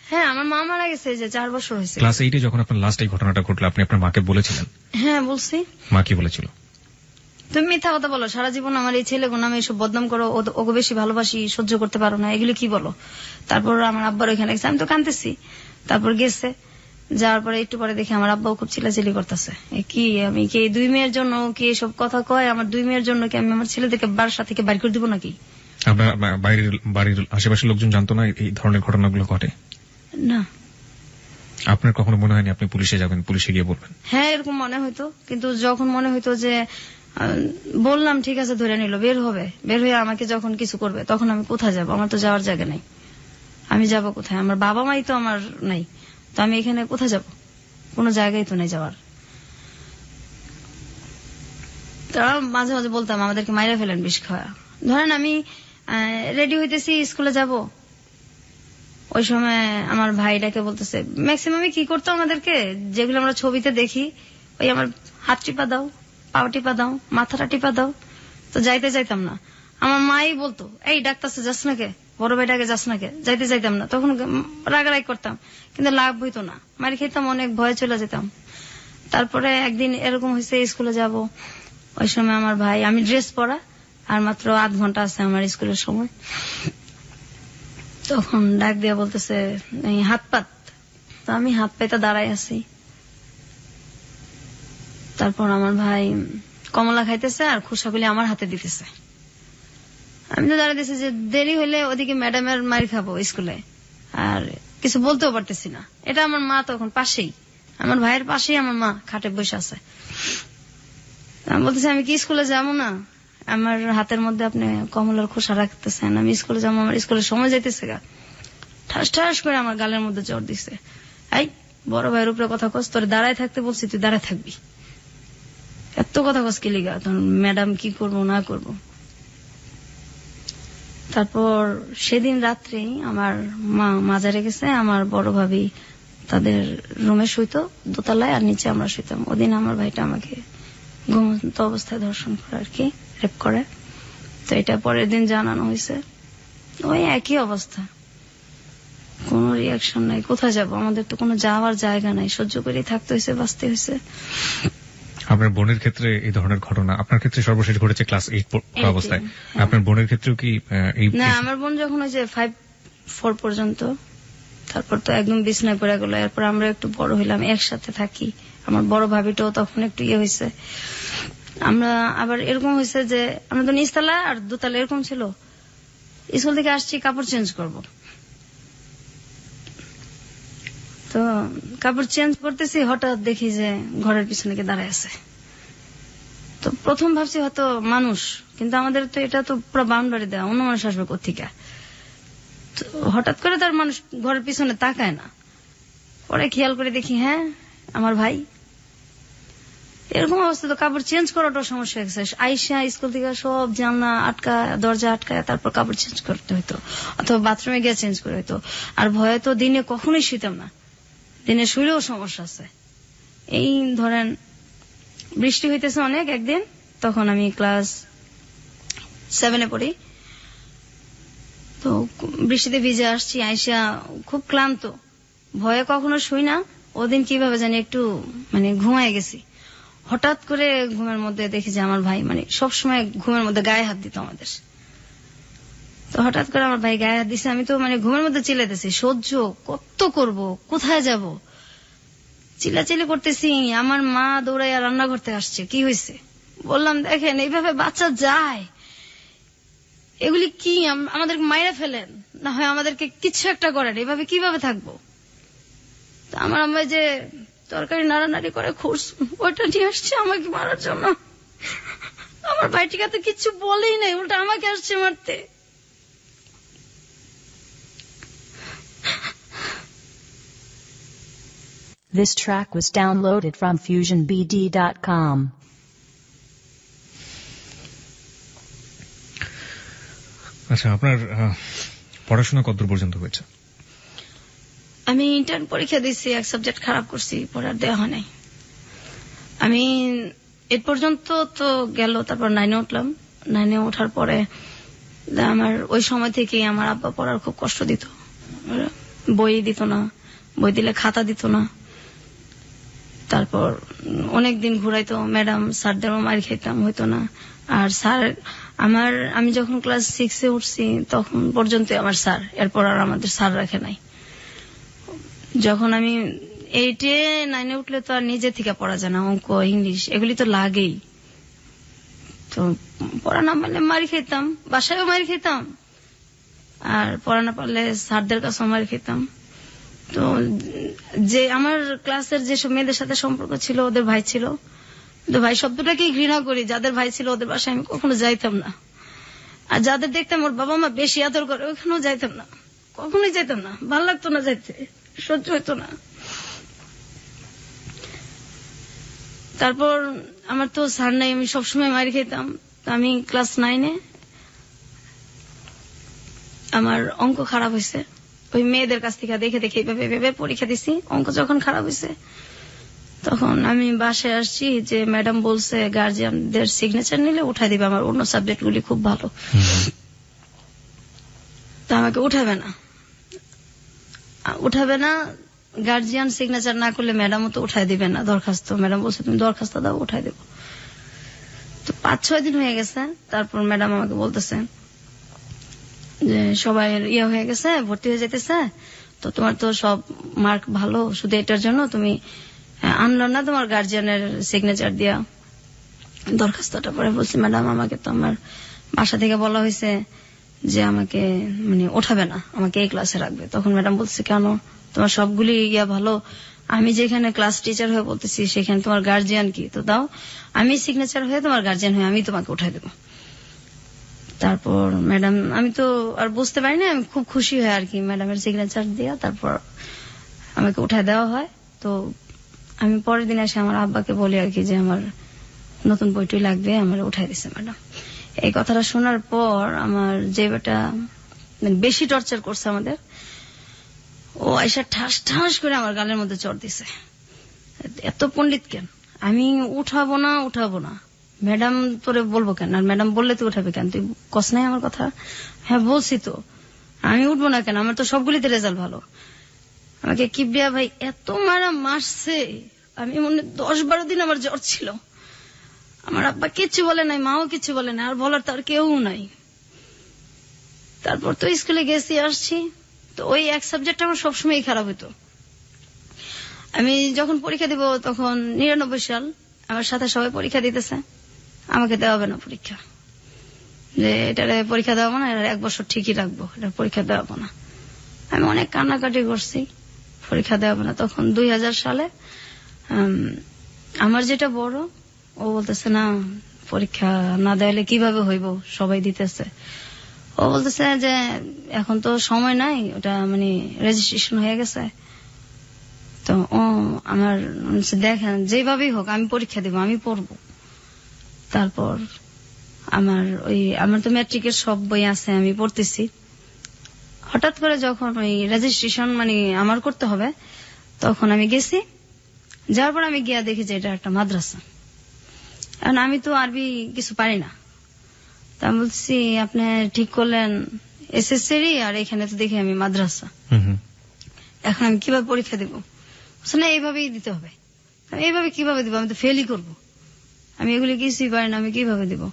S1: হ্যাঁ, আমার মা মারা গেছে যে 4 বছর হয়েছে।
S2: ক্লাস 8-এ যখন আপনার লাস্ট এই ঘটনাটা ঘটলো, আপনি আপনার মাকে বলেছিলেন?
S1: হ্যাঁ, বলছি।
S2: মা কি বলেছিল?
S1: তুমি মিথ্যা কথা বলো, সারা জীবন আমার এই ছেলে নামে এসব বদনাম করো, ওকে বেশি ভালোবাসি, সহ্য করতে পারো না, এগুলো কি বলো? তারপর আমার আব্বার ওইখানে গেছে, আমি তো কাঁদতেছি। তারপর গেছে, যাওয়ার পরে একটু পরে দেখি আমার আব্বাও খুব চিল্লাচিল্লি করতেছে। কি আমি কি 2 মেয়ের জন্য কি এসব কথা কয়? আমার 2 মেয়ের জন্য কি আমি আমার ছেলেদেরকে বাসা থেকে বাইর করে দিব নাকি?
S2: আপনার বাড়ির আশেপাশের লোকজন জানতো না এই ধরনের ঘটনাগুলো ঘটে?
S1: না।
S2: আপনার কখনো মনে হয়নি আপনি পুলিশে যাবেন, পুলিশে গিয়ে বলবেন?
S1: হ্যাঁ, এরকম মনে হইতো, কিন্তু যখন মনে হইতো যে বললাম ঠিক আছে ধরে নিল, বের হবে, বের হয়ে আমাকে যখন কিছু করবে, তখন আমি কোথায় যাব? আমার তো যাওয়ার জায়গা নেই, আমি যাব কোথায়? আমার বাবা মাই তো আমার নাই, তো আমি এখানে কোথায় যাব? কোনো জায়গায় তো নেই যাওয়ার। তারা মাঝে মাঝে বলতাম আমাদেরকে মাইরা ফেলেন বিষ খাওয়া। ধরেন আমি রেডি হইতেছি স্কুলে যাব, ওই সময় আমার ভাইটাকে বলতেছে, ম্যাক্সিমামই কি করতো আমাদেরকে, যেগুলো আমরা ছবিতে দেখি, ওই আমার হাত টিপা দাও, পাও টিপা দাও, মাথাটা টিপা দাও। তো যাইতে চাইতাম না। আমার মাই বলতো, এই ডাক্তারছে যাস না কে, বড় ভাইটাকে যাস না কে, যাইতে চাইতাম না। তখন রাগারাগ করতাম, কিন্তু লাভ হইতো না, মারি খেতাম, অনেক ভয়ে চলে যেতাম। তারপরে একদিন এরকম হয়েছে, স্কুলে যাব, ওই সময় আমার ভাই, আমি ড্রেস পরা আর মাত্র 8 ঘন্টা আছে আমার স্কুলের সময়, তখন ডাক দিয়া বলতেছে হাত পাত। তো আমি হাত পাইতে দাঁড়াই আছি। তারপর আমার ভাই কমলা খাইতেছে আর খোসাগুলি আমার হাতে দিতেছে। আমি তো দাঁড়াই দিছি যে দেরি হইলে ওদিকে ম্যাডামের মার খাবো স্কুলে, আর কিছু বলতেও পারতেছি না। এটা আমার মা তখন পাশেই, আমার ভাইয়ের পাশেই আমার মা খাটে বসে আছে। আমি বলতেছি আমি কি স্কুলে যাবো না? আমার হাতের মধ্যে আপনি কমলার খোসা রাখতেছেন, আমি স্কুলে যাবো, আমার স্কুলের সময় যাইতেছে গা। ঠাস ঠাস করে আমার গালের মধ্যে জ্বর দিচ্ছে। এই বড় ভাইয়ের উপরে কথা কস, তোর দাঁড়ায় থাকতে বলছি, তুই দাঁড়ায় থাকবি, এত কথা কস কি লিগা? তখন ম্যাডাম কি করবো না করবো। তারপর সেদিন রাত্রে আমার মা মাজারে গেছে, আমার বড় ভাবি তাদের রুমে শুইতো দোতলায়, আর নিচে আমরা শুইতাম। ওদিন আমার ভাইটা আমাকে ঘুমন্ত অবস্থায় ধর্ষণ করে আর কি, রেপ করে। তো এটা পরের দিন জানানো হয়েছে, ওই একই অবস্থা, কোনো রিয়াকশন নাই। কোথায় যাব? আমাদের তো কোনো যাওয়ার জায়গা নাই, সহ্য করে থাকতে হয়েছে, বাঁচতে হয়েছে।
S2: আপনার বোনের ক্ষেত্রে এই ধরনের ঘটনা, আপনার ক্ষেত্রে সর্বশেষ ঘটেছে ক্লাস 8 অবস্থায়, আপনার বোনের ক্ষেত্রেও কি
S1: না? আমার বোন যখন ওই যে 5-4 পর্যন্ত, তারপর তো একদম বিছনায় পড়ে গেল। এরপর আমরা একটু বড় হইলাম, একসাথে থাকি। আমার বড় ভাবিটাও তখন একটু ইয়ে হয়েছে। আমরা আবার এরকম হয়েছে যে আমরা তো নিচতলা আর দোতলা এরকম ছিল, স্কুল থেকে আসছি কাপড় চেঞ্জ করব, তো কাপড় চেঞ্জ করতেছি, হঠাৎ দেখি যে ঘরের পিছনে কে দাঁড়ায় আছে। তো প্রথম ভাবছি হয়তো মানুষ, কিন্তু আমাদের তো এটা তো পুরো বাউন্ডারি দেওয়া, অন্য মানুষ আসবে কোথেকে। তো হঠাৎ করে তার মানুষ ঘরের পিছনে তাকায় না, পরে খেয়াল করে দেখি হ্যাঁ আমার ভাই। এরকম অবস্থা তো কাপড় চেঞ্জ করাটাও সমস্যা হয়ে গেছে। আইসা স্কুল থেকে সব জানলা আটকায়, দরজা আটকায়, তারপর কাপড় চেঞ্জ করতে হইতো, অথবা বাথরুমে গিয়ে চেঞ্জ করে হইতো। আর ভয়ে তো দিনে কখনোই শুইতাম না, দিনে শুইলেও সমস্যা আছে। এই ধরেন বৃষ্টি হইতেছে অনেক একদিন, তখন আমি ক্লাস 7 পড়ি, তো বৃষ্টিতে ভিজে আসছি, আইসা খুব ক্লান্ত, ভয়ে কখনো শুই না। ওদিন কিভাবে জানি একটু মানে ঘুমায় গেছি, হঠাৎ করে ঘুমের মধ্যে দেখি যে আমার ভাই মানে সবসময় ঘুমের মধ্যে গায়ে হাত দিত আমাদের। তো হঠাৎ করে আমার ভাই গায়ে হাত দিছে, আমি তো মানে ঘুমের মধ্যে চিল্লাইতেছি, সহ্য কত করব, কোথায় যাব, চিল্লাচিল্লি করতেছি। আমার মা দৌড়াইয়া রান্না করতে আসছে, কি হয়েছে বললাম, দেখেন এইভাবে বাচ্চা যায়, এগুলি কি আমাদের মাইরা ফেলেন, না হয় আমাদেরকে কিছু একটা করেন, এভাবে কিভাবে থাকবো। তো আমার আম্মা যে তরকারি নাড়ানাড়ি করে খুঁড়স, ওইটা নিয়ে আসছে আমাকে মারার জন্য। আমার ভাইটিকে তো কিচ্ছু বলেই নাই, উল্টা আমাকে আসছে মারতে।
S3: This track was downloaded from FusionBD.com.
S2: আচ্ছা, আপনার পড়াশোনা কতদূর পর্যন্ত হয়েছে?
S1: আমি ইন্টার্ন পরীক্ষা দিচ্ছি, এক সাবজেক্ট খারাপ করছি, পড়ার দেওয়া হয় নাই। আমি এর পর্যন্ত তো গেল, তারপর 9-এ উঠলাম। 9-এ ওঠার পরে আমার ওই সময় থেকেই আমার আব্বা পড়ার খুব কষ্ট দিত, বই দিত না, বই দিলে খাতা দিত না। তারপর অনেকদিন ঘুরাইতো, ম্যাডাম স্যারদেরও মার খেতাম, হইতো না। আর স্যার আমি যখন ক্লাস 6-এ উঠছি তখন পর্যন্ত আমার স্যার, এরপর আর আমাদের স্যার রাখে নাই। যখন আমি 8-এ 9-এ উঠলে তো আর নিজে থেকে পড়া যায় না, অঙ্ক ইংলিশ এগুলি তো লাগেই। তো পড়া না পারলে মারি খেতাম, বাসায়ও মারি খেতাম, আর পড়া না পারলে স্যারদের কাছেও মারি খেতাম। তো যে আমার ক্লাসের যেসব মেয়েদের সাথে সম্পর্ক ছিল, ওদের ভাই ছিল, তো ভাই শব্দটাকেই ঘৃণা করি। যাদের ভাই ছিল ওদের বাসায় আমি কখনো যাইতাম না, আর যাদের দেখতাম ওর বাবা মা বেশি আদর করে ওখানেও যাইতাম না, কখনোই যাইতাম না, ভালো লাগতো না যাইতে, সহ্য হইতো না। তারপর আমার তো স্যার নাই, আমি সবসময় মারি খেতাম। আমি ক্লাস 9-এ আমার অঙ্ক খারাপ হয়েছে, ওই মেয়েদের কাছ থেকে দেখে দেখে এইভাবে পরীক্ষা দিছি। অঙ্ক যখন খারাপ হয়েছে তখন আমি বাসায় আসছি, যে ম্যাডাম বলছে গার্জিয়ানদের সিগনেচার নিলে উঠাই দিবে, আমার অন্য সাবজেক্ট গুলি খুব ভালো, তা আমাকে উঠাবে না, গার্জিয়ান সিগনেচার না করলে ম্যাডামও তো উঠাই দিবে না দরখাস্ত। ম্যাডাম বলছে তুমি দরখাস্ত দাও, উঠাই দেবো। তো 5-6 দিন হয়ে গেছে, তারপর ম্যাডাম আমাকে বলতেছে যে সবাই হয়ে গেছে, ভর্তি হয়ে যেতেছে, তো তোমার তো সব মার্ক ভালো, শুধু এটার জন্য তুমি আনলো না তোমার গার্জিয়ানের সিগনেচার দিয়া দরখাস্তটা। পরে বলছি ম্যাডাম আমাকে তো আমার বাসা থেকে বলা হয়েছে যে আমাকে মানে ওঠাবে না, আমাকে এই ক্লাসে রাখবে। তখন ম্যাডাম বলছে কেন, তোমার সবগুলি ভালো, আমি যেখানে ক্লাস টিচার হয়ে বলতেছি সেখানে তোমার গার্জিয়ান কি, তো দাও আমি সিগনেচার হয়ে তোমার গার্জিয়ান হয়ে আমি তোমাকে উঠাই দেবো। তারপর ম্যাডাম, আমি তো আর বুঝতে পারি না, আমি খুব খুশি হই আর কি, ম্যাডামের সিগনেচার দিয়া তারপর আমাকে উঠায় দেওয়া হয়। তো আমি পরের দিন এসে আমার আব্বাকে বলি আর কি যে আমার নতুন বইটি লাগবে, আমার উঠাই দিছে ম্যাডাম। এই কথাটা শোনার পর আমার যে বেটা বেশি টর্চার করছে আমাদের, ও আইসা ঠাস ঠাস করে আমার গালের মধ্যে চড় দিছে, এত পণ্ডিত কেন, আমি উঠাবো না, ম্যাডাম তোরে বলবো কেন, আর ম্যাডাম বললে তুই উঠাবে কেন, তুই কস নাই আমার কথা। হ্যাঁ বলছি তো, আমি উঠবো না কেন, আমার তো সবগুলিতে রেজাল্ট ভালো। আমাকে কিবরিয়া ভাই এত মারছে, আমি মনে 10-12 দিন আমার জ্বর ছিল। আমার আব্বা কিচ্ছু বলে নাই, মাও কিচ্ছু বলে নাই, আর বলার তার কেউ নাই। তারপর তো স্কুলে গেছি আসছি, তো ওই এক সাবজেক্ট আমার সবসময় খারাপ হতো। আমি যখন পরীক্ষা দিব তখন 99 সাল, আমার সাথে সবাই পরীক্ষা দিতেছে, আমাকে দেওয়া হবে না পরীক্ষা, যে এটারে পরীক্ষা দেওয়া না, এটা 1 বছর ঠিকই রাখবো, এটা পরীক্ষা দেওয়া না। আমি অনেক কান্নাকাটি করছি, পরীক্ষা দেওয়া না। তখন 2000 সালে আমার যেটা বড়, ও বলতেছে না পরীক্ষা না দেওয়ালে কিভাবে হইব, সবাই দিতেছে। ও বলতেছে যে এখন তো সময় নাই, ওটা মানে রেজিস্ট্রেশন হয়ে গেছে। তো ও আমার দেখেন যেভাবেই হোক আমি পরীক্ষা দিব, আমি পড়বো। তারপর আমার তো ম্যাট্রিকের সব বই আছে, আমি পড়তেছি। হঠাৎ করে যখন ওই রেজিস্ট্রেশন মানে আমার করতে হবে, তখন আমি গেছি। যাওয়ার পর আমি গিয়া দেখি যে এটা একটা মাদ্রাসা। কারণ আমি তো আরবি কিছু পারি না। তা আমি বলছি আপনি ঠিক করলেন এসএসসি, আর এখানে তো দেখি আমি মাদ্রাসা, এখন আমি কিভাবে পরীক্ষা দিব? না এইভাবেই দিতে হবে। আমি এইভাবে কিভাবে দিব? আমি তো ফেলই করব, আমি এগুলি কিছুই পারি না, আমি কিভাবে দিব?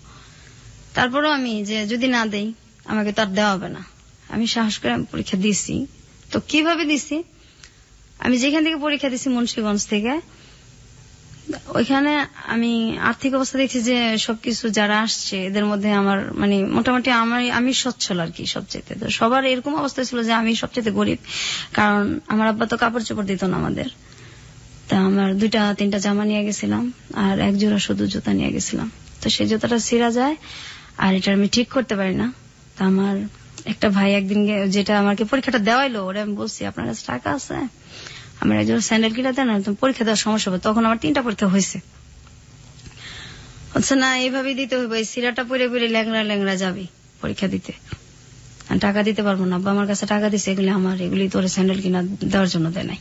S1: তারপরেও আমি যে যদি না দেই আমাকে তার দেওয়া হবে না, আমি সাহস করে আমি পরীক্ষা দিছি। তো কিভাবে দিছি, আমি যেখান থেকে পরীক্ষা দিছি মুন্সিগঞ্জ থেকে, ওইখানে আমি আর্থিক অবস্থা দেখছি যে সবকিছু যারা আসছে এদের মধ্যে আমার মানে মোটামুটি আমি সচ্ছল আর কি সবচেয়ে। তো সবার এরকম অবস্থা ছিল যে আমি সবচেয়ে গরিব, কারণ আমার আব্বা তো কাপড় চোপড় দিত না আমাদের। তা আমার 2-3টা জামা নিয়ে গেছিলাম, আর 1 জোড়া শুধু জুতা নিয়ে গেছিলাম। তো সেই জুতাটা ছিঁড়া যায়, আর এটা আমি ঠিক করতে পারি না। তা আমার একটা ভাই একদিন যেটা আমাকে পরীক্ষাটা দেওয়াইলো, ওরা আমি বলছি আপনার কাছে টাকা আছে, আমার একজন স্যান্ডেল কিনা দেন, পরীক্ষা দেওয়ার সমস্যা হবে। তখন আমার 3টা পরীক্ষা হয়েছে। হচ্ছে না এইভাবেই দিতে হবে, এই সিরাটা পরে পরে ল্যাংড়া ল্যাংড়া যাবি পরীক্ষা দিতে, টাকা দিতে পারবো না। আব্বা আমার কাছে টাকা দিছে, এগুলি আমার, এগুলি তোর স্যান্ডেল কিনা দেওয়ার জন্য দেয় নাই।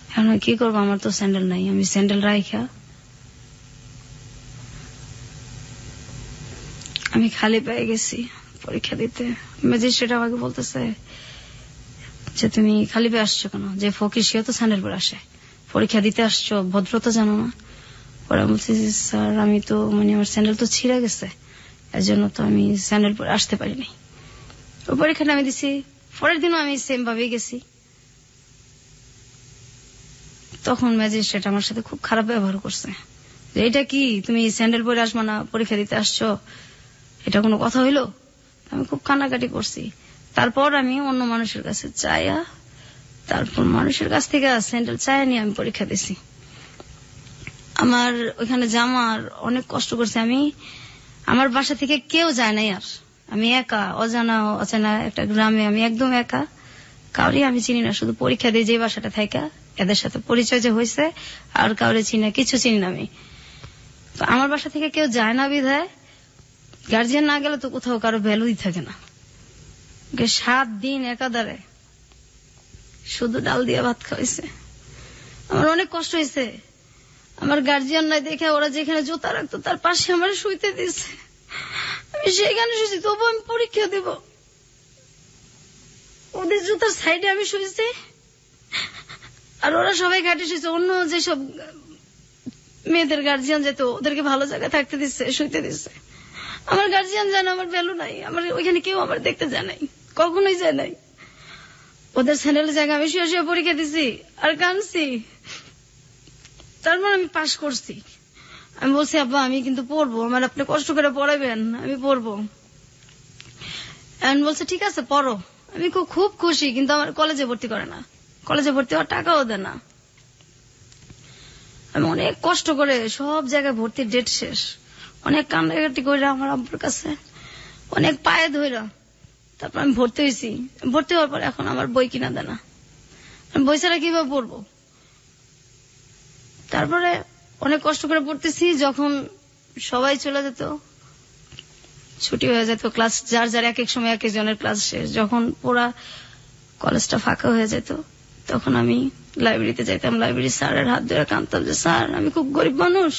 S1: এখন কি করবো, আমার তো স্যান্ডেল নাই। আমি স্যান্ডেল রাইখা আমি খালি পেয়ে গেছি পরীক্ষা দিতে। ম্যাজিস্ট্রেট আমাকে বলতেছে যে তুমি খালি পেয়ে আসছো কেন? যে ফকির সেও তো স্যান্ডেল পরে আসে, পরীক্ষা দিতে আসছো, ভদ্রতা জানো না? ওরা বলছে স্যার আমি তো মানে আমার স্যান্ডেল তো ছিঁড়ে গেছে, এর জন্য তো আমি স্যান্ডেল পরে আসতে পারিনি। ওই পরীক্ষাটা আমি দিছি, পরের দিনও আমি সেম ভাবেই গেছি। তখন ম্যাজিস্ট্রেট আমার সাথে খুব খারাপ ব্যবহার করছে, যে এটা কি তুমি স্যান্ডেল পরে আসবা না, পরীক্ষা দিতে আসছো, এটা কোনো কথা হইলো? আমি খুব কান্নাকাটি করছি। তারপর আমি অন্য মানুষের কাছে চাইয়া, তারপর মানুষের কাছ থেকে স্যান্ডেল চাইয়া নিয়ে আমি পরীক্ষা দিছি। আমার ওইখানে জামার অনেক কষ্ট করছে আমি, আমার বাসা থেকে কেউ যায় নাই, আর আমি একা অজানা অচেনা একটা গ্রামে, আমি একদম একা, কাউরি আমি চিনি না, শুধু পরীক্ষা দিয়ে যে বাসাটা থাকা এদের সাথে পরিচয় যে হয়েছে, আর কাউরে চিনি না, কিছু চিনি না আমি। তো আমার বাসা থেকে কেউ যায় না বিধায় গার্জিয়ান না গেলে তো কোথাও কারো ভ্যালুই থাকে না। 7 দিন একাধারে শুধু ডাল দিয়ে ভাত খাওয়াইছে, আমার অনেক কষ্ট হয়েছে। আমার গার্জিয়ান নাই দেখে ওরা যেখানে জুতা রাখতো তার পাশে আমার শুইতে দিছে, আমি সেইখানে শুয়েছি, তবু আমি পরীক্ষা দেব। ওদের জুতার সাইডে আমি শুয়েছি, আর ওরা সবাই ঘাটে শুয়েছে। অন্য যেসব মেয়েদের গার্জিয়ান যেত ওদেরকে ভালো জায়গায় থাকতে দিচ্ছে, শুইতে দিচ্ছে। আমার গার্জিয়ান জানে আমার ভ্যালু নাই, আমার ওইখানে কেউ আমার দেখতে যায় নাই, কখনোই যায় নাই। ওদের স্যান্ডেলের জায়গায় আমি শুয়ে শুয়ে পরীক্ষা দিছি আর কাঁদছি। তারপর আমি পাশ করছি। আমি বলছি আব্বা আমি কিন্তু পড়বো, আমার আপনি কষ্ট করে পড়াবেন, আমি পড়বো। আমি বলছে ঠিক আছে পড়ো। আমি খুব খুশি, কিন্তু আমার কলেজে ভর্তি করে না, কলেজে ভর্তি হওয়ার টাকাও দেয় না। আমি অনেক কষ্ট করে সব জায়গায় ভর্তির ডেট শেষ, অনেক কান্নাকাটি করে আমার আব্বুর কাছে, অনেক পায়ে ধইরা তারপর আমি ভর্তি হয়েছি। ভর্তি হওয়ার পর এখন আমার বই কিনা দেয় না, আমি বই ছাড়া কিভাবে পড়বো? তারপরে অনেক কষ্ট করে পড়তেছি। যখন সবাই চলে যেত, ছুটি হয়ে যেত, ক্লাস যার যার এক এক সময় এক একজনের ক্লাস শেষ, যখন পুরা কলেজটা ফাঁকা হয়ে যেত, তখন আমি লাইব্রেরিতে যাইতাম। লাইব্রেরি স্যারের হাত ধরে কাঁদতাম যে স্যার আমি খুব গরিব মানুষ,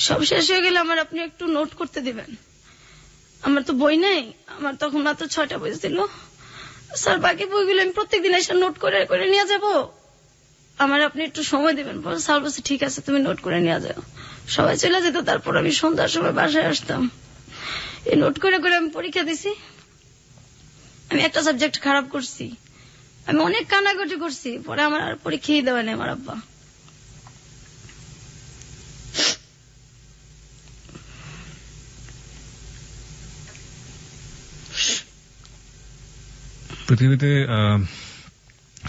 S1: সব শেষ হয়ে গেলে আমার আপনি একটু নোট করতে দিবেন, আমার তো বই নেই। আমার তখন মাত্র 6টা বই ছিল। স্যার বাকি বইগুলো আমি প্রত্যেকদিন এসে নোট করে করে নিয়ে যাবো, আমার আপনি একটু সময় দিবেন। স্যার বলছে ঠিক আছে তুমি নোট করে নিয়ে যাও। সবাই চলে যেত, তারপর আমি সন্ধ্যার সময় বাসায় আসতাম, এই নোট করে করে আমি পরীক্ষা দিছি। আমি একটা সাবজেক্ট খারাপ করছি, আমি অনেক কান্নাকাটি করছি, পরে আমার আর পরীক্ষাই দেওয়া নেই আমার আব্বা।
S2: পৃথিবীতে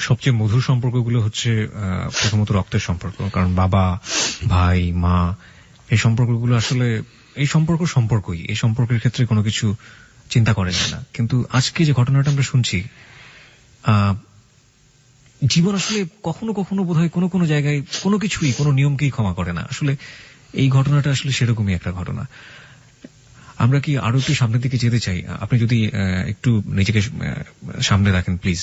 S2: সবচেয়ে মধুর সম্পর্কগুলো হচ্ছে প্রথমত রক্তের সম্পর্ক, কারণ বাবা, ভাই, মা, এই সম্পর্কগুলো আসলে এই সম্পর্কই, এই সম্পর্কের ক্ষেত্রে কোনো কিছু চিন্তা করে যায় না। কিন্তু আজকে যে ঘটনাটা আমরা শুনছি, জীবন আসলে কখনো কখনো বোধহয় কোনো কোনো জায়গায় কোনো কিছুই, কোনো নিয়মকেই ক্ষমা করে না। আসলে এই ঘটনাটা আসলে সেরকমই একটা ঘটনা। আমরা কি আরো একটু সামনের দিকে যেতে চাই? আপনি যদি একটু নিজেকে সামনে রাখেন প্লিজ।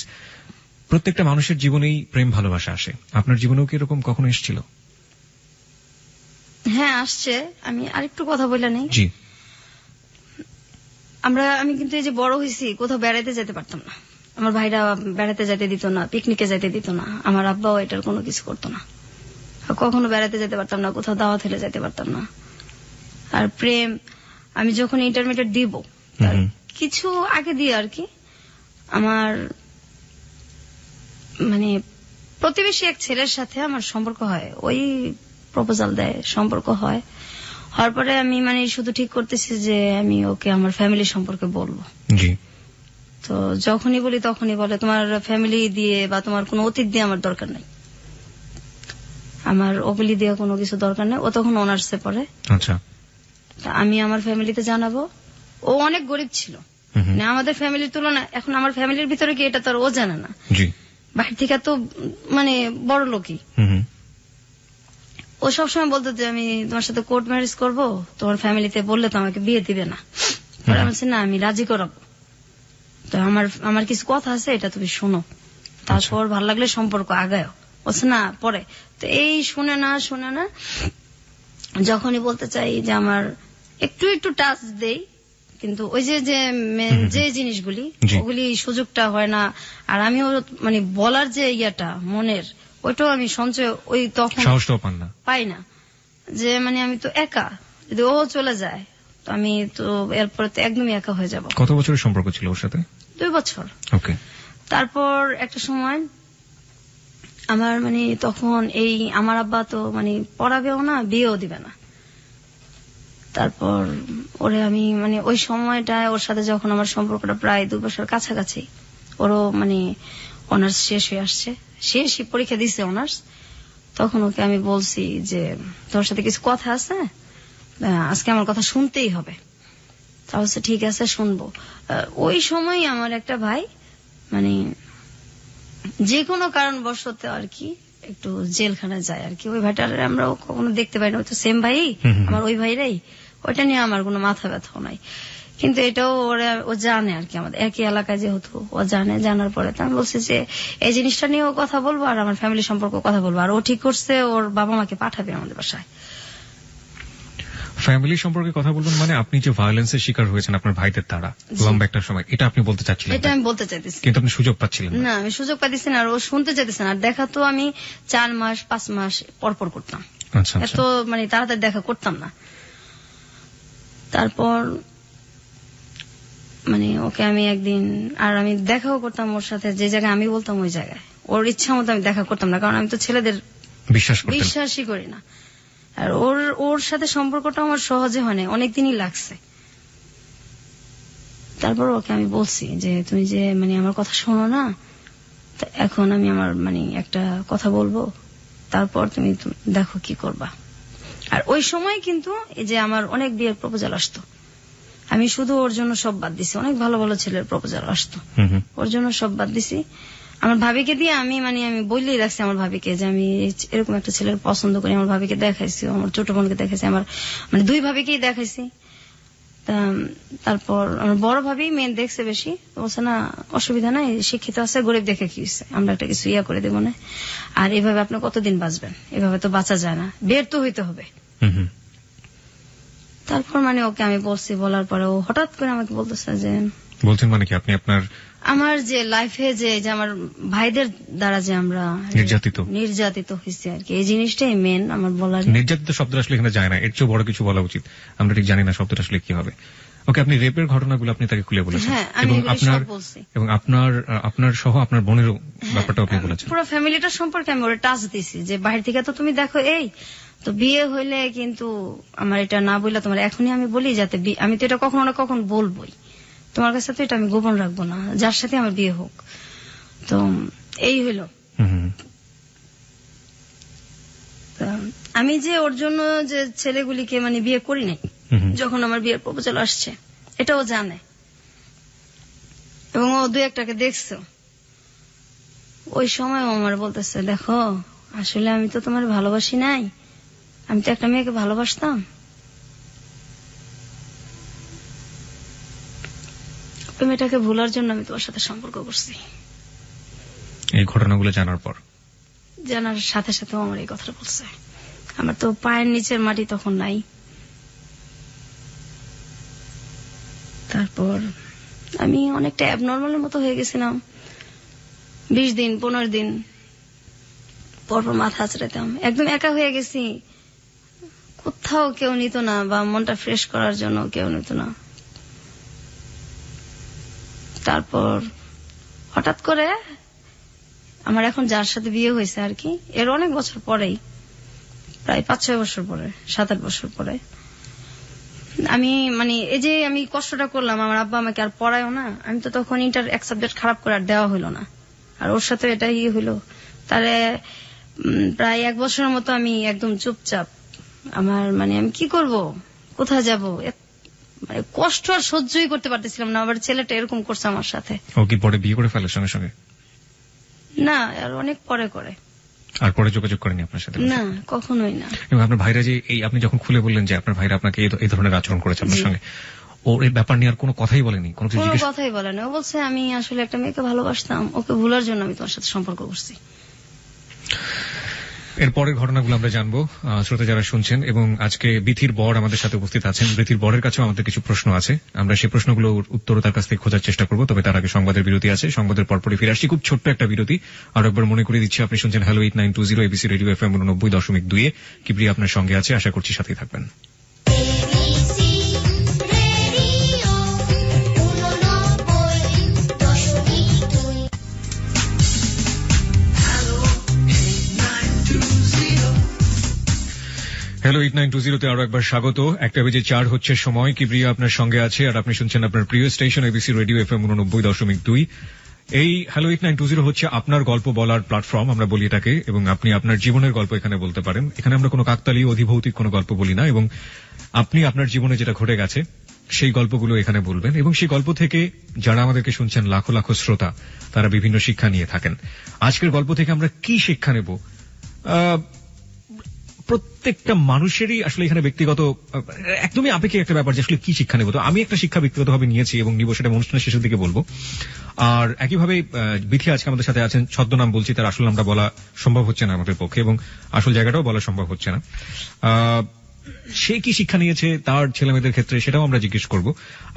S2: প্রত্যেকটা মানুষের জীবনেই প্রেম ভালোবাসা আসে, আপনার জীবনেও কি এরকম কখনো এসেছিল?
S1: হ্যাঁ, আসছে। আমি আরেকটু কথা বলে নেই।
S2: জি।
S1: আমি কিন্তু এই যে বড় হয়েছি, কোথাও বেড়াইতে যেতে পারতাম না। আমার ভাইরা বেড়াতে যেতে দিত না, পিকনিকে যেতে দিত না, আমার আব্বাও এটার কোনো কিছু করতো না। কখনো বেড়াতে যেতে পারতাম না, কোথাও দাওয়াত হলে যেতে পারতাম না। আর প্রেম, আমি যখন ইন্টারমিডিয়েট দিব তার কিছু আগে দিয়ে আর কি, আমার মানে প্রতিবেশী এক ছেলের সাথে আমার সম্পর্ক হয়। ওই প্রপোজাল দেয়, সম্পর্ক হয়। হওয়ার পরে আমি শুধু ঠিক করতেছি যে আমি ওকে আমার ফ্যামিলি সম্পর্কে বলবো।
S2: জি।
S1: তো যখনই বলি তখনই বলে তোমার ফ্যামিলি দিয়ে বা তোমার কোনো অতীত দিয়ে আমার দরকার নেই, আমার ওগুলি দিয়ে কোনো কিছু দরকার নেই। ও তখন অনার্সে পড়ে।
S2: আচ্ছা।
S1: আমি আমার ফ্যামিলিতে জানাবো। ও অনেক গরিব ছিল, আমাদের ফ্যামিলির তুলনায়। এখন আমার ফ্যামিলির ভিতরে কি এটা তো ও জানে না।
S2: জি।
S1: বাইরে থেকে তো বড় লোকই। ও সবসময় বলতো যে আমি তোমার সাথে কোর্ট ম্যারেজ করবো, তোমার ফ্যামিলিতে বললে তো আমাকে বিয়ে দিবে না। পরে আমি বলছি না, আমি রাজি করাবো। তো আমার কিছু কথা আছে, এটা তুমি শোনো, তারপর ভালো লাগলে সম্পর্ক আগায়। বলছে না পরে। তো এই শুনে না যখনই বলতে চাই যে আমার একটু একটু টাচ দেই, কিন্তু ওই যে জিনিসগুলি, ওগুলি সুযোগটা হয় না। আর আমিও বলার যে ইয়াটা মনের, ওইটাও আমি সঞ্চয় ওই তখন পাই না। যে আমি তো একা, যদি ও চলে যায় তো আমি তো এরপরে তো একদমই একা হয়ে যাব।
S2: কত বছরের সম্পর্ক ছিল ওর সাথে?
S1: 2 বছর।
S2: ওকে।
S1: তারপর একটা সময় আমার তখন আমার আব্বা তো পড়াবেও না, বিয়েও দিবে না। তারপর ওরে আমি ওই সময়টায় ওর সাথে যখন আমার সম্পর্কটা প্রায় 2 বছর কাছাকাছি, ওরও অনার্স শেষ হয়ে আসছে, শেষই পরীক্ষা দিছে অনার্স, তখন ওকে আমি বলছি যে তোর সাথে কিছু কথা আছে, আজকে আমার কথা শুনতেই হবে। তা বলছে ঠিক আছে শুনবো। ওই সময় আমার একটা ভাই যে কোনো কারণবশত আর কি একটু জেলখানায় যায় আর কি। ওই ভাইটার আমরা কখনো দেখতে পাই না, ওই তো সেম ভাই, আমার ওই ভাইরাই। ওইটা নিয়ে আমার কোনো মাথা ব্যথাও নাই, কিন্তু এটাও ও জানে আর কি, আমাদের একই এলাকায় যেহেতু ও জানে। জানার পরে তো আমি বলছি যে এই জিনিসটা নিয়েও কথা বলবো আর আমার ফ্যামিলি সম্পর্কে কথা বলবো। আর ও ঠিক করছে, ওর বাবা মাকে পাঠাবে আমাদের বাসায়।
S2: ফ্যামিলি সম্পর্কে কথা বলবেন আপনি যে ভায়োলেন্সের শিকার হয়েছেন আপনার ভাইদের দ্বারা লম্বা একটা সময়, এটা আপনি বলতে চাচ্ছিলেন?
S1: এটা আমি বলতে চাইতেছি,
S2: কিন্তু আপনি সুযোগ পাচ্ছিলেন
S1: না। আমি সুযোগ পাচ্ছি না, আর ও শুনতে চাইতেছে না। আর দেখা তো আমি 4 মাস 5 মাস পরপর করতাম।
S2: আচ্ছা।
S1: এত তাড়াতাড়ি দেখা করতাম না। তারপর ওকে আমি একদিন, আর আমি দেখাও করতাম ওর সাথে, যে জায়গায় আমি বলতাম ওই জায়গায়। ওর ইচ্ছা মতো আমি দেখা করতাম না, কারণ আমি তো ছেলেদের বিশ্বাসই করি না। আর ওর সাথে সম্পর্কটা আমার সহজে হয় না, অনেকদিনই লাগছে। তারপর ওকে আমি বলছি যে তুমি যে আমার কথা শোনো না, এখন আমি আমার একটা কথা বলবো, তারপর তুমি দেখো কি করবা। আর ওই সময় কিন্তু এই যে আমার অনেক বিয়ের প্রপোজাল আসতো, আমি শুধু ওর জন্য সব বাদ দিছি। অনেক ভালো ভালো ছেলের প্রপোজাল আসতো, ওর জন্য সব বাদ দিছি। আমার ভাবিকে দিয়ে আমি আমি বললেই রাখছি আমার ভাবিকে যে আমি এরকম একটা ছেলের পছন্দ করি। আমার ভাবিকে দেখাইছি, আমার ছোট বোনকে দেখাইছি, আমার 2 ভাবিকেই দেখাইছি। তারপর আমার বড় ভাবি মেয়ে দেখছে বেশি, বলছে না অসুবিধা নাই, শিক্ষিত আছে, গরিব দেখে কি হয়েছে, আমরা একটা কিছু করে দেবো না। আর এভাবে আপনি কতদিন বাঁচবেন, এভাবে তো বাঁচা যায় না, বের তো হইতে হবে। তারপর ওকে আমি বলছি, বলার পরে ও হঠাৎ করে আমাকে বলতেছে যে
S2: বলছেন কি আপনি
S1: আমার যে লাইফে যে আমার ভাইদের দ্বারা যে আমরা নির্যাতিত হয়েছি আর কি, এই জিনিসটাই মেন আমার বলার।
S2: নির্যাতিত শব্দটা আসলে এখানে যায় না, এর চেয়ে বড় কিছু বলা উচিত। আমরা ঠিক জানি না শব্দটা আসলে কি হবে। ওকে, আপনি রেপের ঘটনাগুলো আপনি তাকে খুলে বলেছেন, এবং আপনার সহ আপনার বোনেরও ব্যাপারটা আপনি বলেছেন।
S1: পুরো ফ্যামিলিটার সম্পর্কে আমি ওরা টাচ দিছি যে বাইরে থেকে তো তুমি দেখো, এই তো বিয়ে হইলে কিন্তু আমার এটা না বললে তোমার এখনই আমি বলি, যাতে আমি তো এটা কখনো না কখন বলবোই, তোমার কাছে তো এটা আমি গোপন রাখবো না, যার সাথে আমার বিয়ে হোক। তো এই হইল। তা আমি যে ওর জন্য যে ছেলেগুলিকে মানে বিয়ে করি নাই, যখন আমার বিয়ের প্রপোজাল আসছে এটাও জানে, এবং ও 2-1টাকে দেখছো। ওই সময় ও আমার বলতেছে, দেখো আসলে আমি তো তোমার ভালোবাসি নাই, আমি তো একটা মেয়েকে ভালোবাসতাম। ওই মেয়েটাকে ভুলার জন্য আমি তোমার সাথে সম্পর্ক করছি।
S2: এই ঘটনাগুলো জানার পর,
S1: জানার সাথে সাথে আমার এই কথাটা বলছে। আমার তো পায়ের নিচের মাটি তখন নাই। তারপর আমি অনেকটা অ্যাবনর্মালের মতো হয়ে গেছিলাম। 20 দিন 15 দিন পরপর মাথা আঁচড়াতাম, একদম একা হয়ে গেছি। কোথাও কেউ নিত না, বা মনটা ফ্রেশ করার জন্য কেউ নিত না। তারপর হঠাৎ করে আমার এখন যার সাথে বিয়ে হয়েছে আর কি, এর অনেক বছর পরেই, প্রায় 5-6 বছর পরে, 7-8 বছর পরে, আমি মানে এই যে আমি কষ্টটা করলাম, আমার আব্বা আমাকে আর পড়ায়ও না। আমি তো তখন ইন্টার এক সাবজেক্ট খারাপ করে আর দেওয়া হইলো না, আর ওর সাথে এটা হইলো। তারে প্রায় 1 বছরের মতো আমি একদম চুপচাপ। আমার মানে আমি কি করব, কোথায় যাব, মানে কষ্ট আর সহ্যই করতে পারতেছিলাম না। আবার ছেলেটা এরকম করছে আমার সাথে।
S2: ও কি পরে বিয়ে করে ফেলে সঙ্গে সঙ্গে?
S1: না, আর অনেক পরে করে।
S2: আর পরে যোগাযোগ করেনি আপনার সাথে?
S1: না, কখনোই না।
S2: এবং আপনার ভাইরা যে এই আপনি যখন খুলে বললেন যে আপনার ভাইরা আপনাকে এই ধরনের আচরণ করেছে আপনার সঙ্গে, ওর এই ব্যাপার নিয়ে আর কোনো কথাই বলেনি? কোনো
S1: কথাই বলে না। ও বলছে আমি আসলে একটা মেয়েকে ভালোবাসতাম, ওকে ভুলার জন্য আমি তোমার সাথে সম্পর্ক করছি।
S2: এর পরের ঘটনাগুলো আমরা জানবো শ্রোতা যারা শুনছেন। এবং আজকে বিথির বর আমাদের সাথে উপস্থিত আছেন। বিথির বরের কাছেও আমাদের কিছু প্রশ্ন আছে, আমরা সেই প্রশ্নগুলো উত্তর তার কাছ থেকে খোঁজার চেষ্টা করবো। তবে তার আগে সংবাদের বিরতি আছে, সংবাদের পরপরই ফিরে আসছি। খুব ছোট্ট একটা বিরতি। আর একবার মনে করে দিচ্ছি, আপনি শুনছেন hello 8920 ABC radio FM 89.2 Kibria আপনার সঙ্গে আছে। আশা করছি সাথেই থাকবেন। হ্যালো 8920 আরো একবার স্বাগত। 1:04 হচ্ছে সময়। কিবরিয়া আপনার সঙ্গে আছে, আর আপনি শুনছেন আপনার প্রিয় স্টেশন এবিসি রেডিও FM 89.2। এই হ্যালো 8920 হচ্ছে আপনার গল্প বলার প্ল্যাটফর্ম, আমরা বলি এটাকে। এবং আপনি আপনার জীবনের গল্প এখানে বলতে পারেন। এখানে আমরা কোনো কাকতালীয় অধিভৌতিক কোনো গল্প বলি না, এবং আপনি আপনার জীবনে যেটা ঘটে গেছে সেই গল্পগুলো এখানে বলবেন। এবং সেই গল্প থেকে যারা আমাদেরকে শুনছেন, লাখো লাখো শ্রোতা, তারা বিভিন্ন শিক্ষা নিয়ে থাকেন। আজকের গল্প থেকে আমরা কি শিক্ষা নেব? প্রত্যেকটা মানুষেরই আসলে এখানে ব্যক্তিগত, একদমই আপেক্ষিক একটা ব্যাপার যে আসলে কি শিক্ষা নেব। তো আমি একটা শিক্ষা ব্যক্তিগতভাবে নিয়েছি এবং নিব, সেটা অনুষ্ঠানের শেষের দিকে বলবো। আর একইভাবে বিথি আজকে আমাদের সাথে আছেন। ছদ্মনাম বলছি, তার আসল নামটা বলা সম্ভব হচ্ছে না আমাদের পক্ষে, এবং আসল জায়গাটাও বলা সম্ভব হচ্ছে না। সে কি শিক্ষা নিয়েছে তার ছেলেমেয়েদের ক্ষেত্রে, সেটাও আমরা জিজ্ঞেস করব।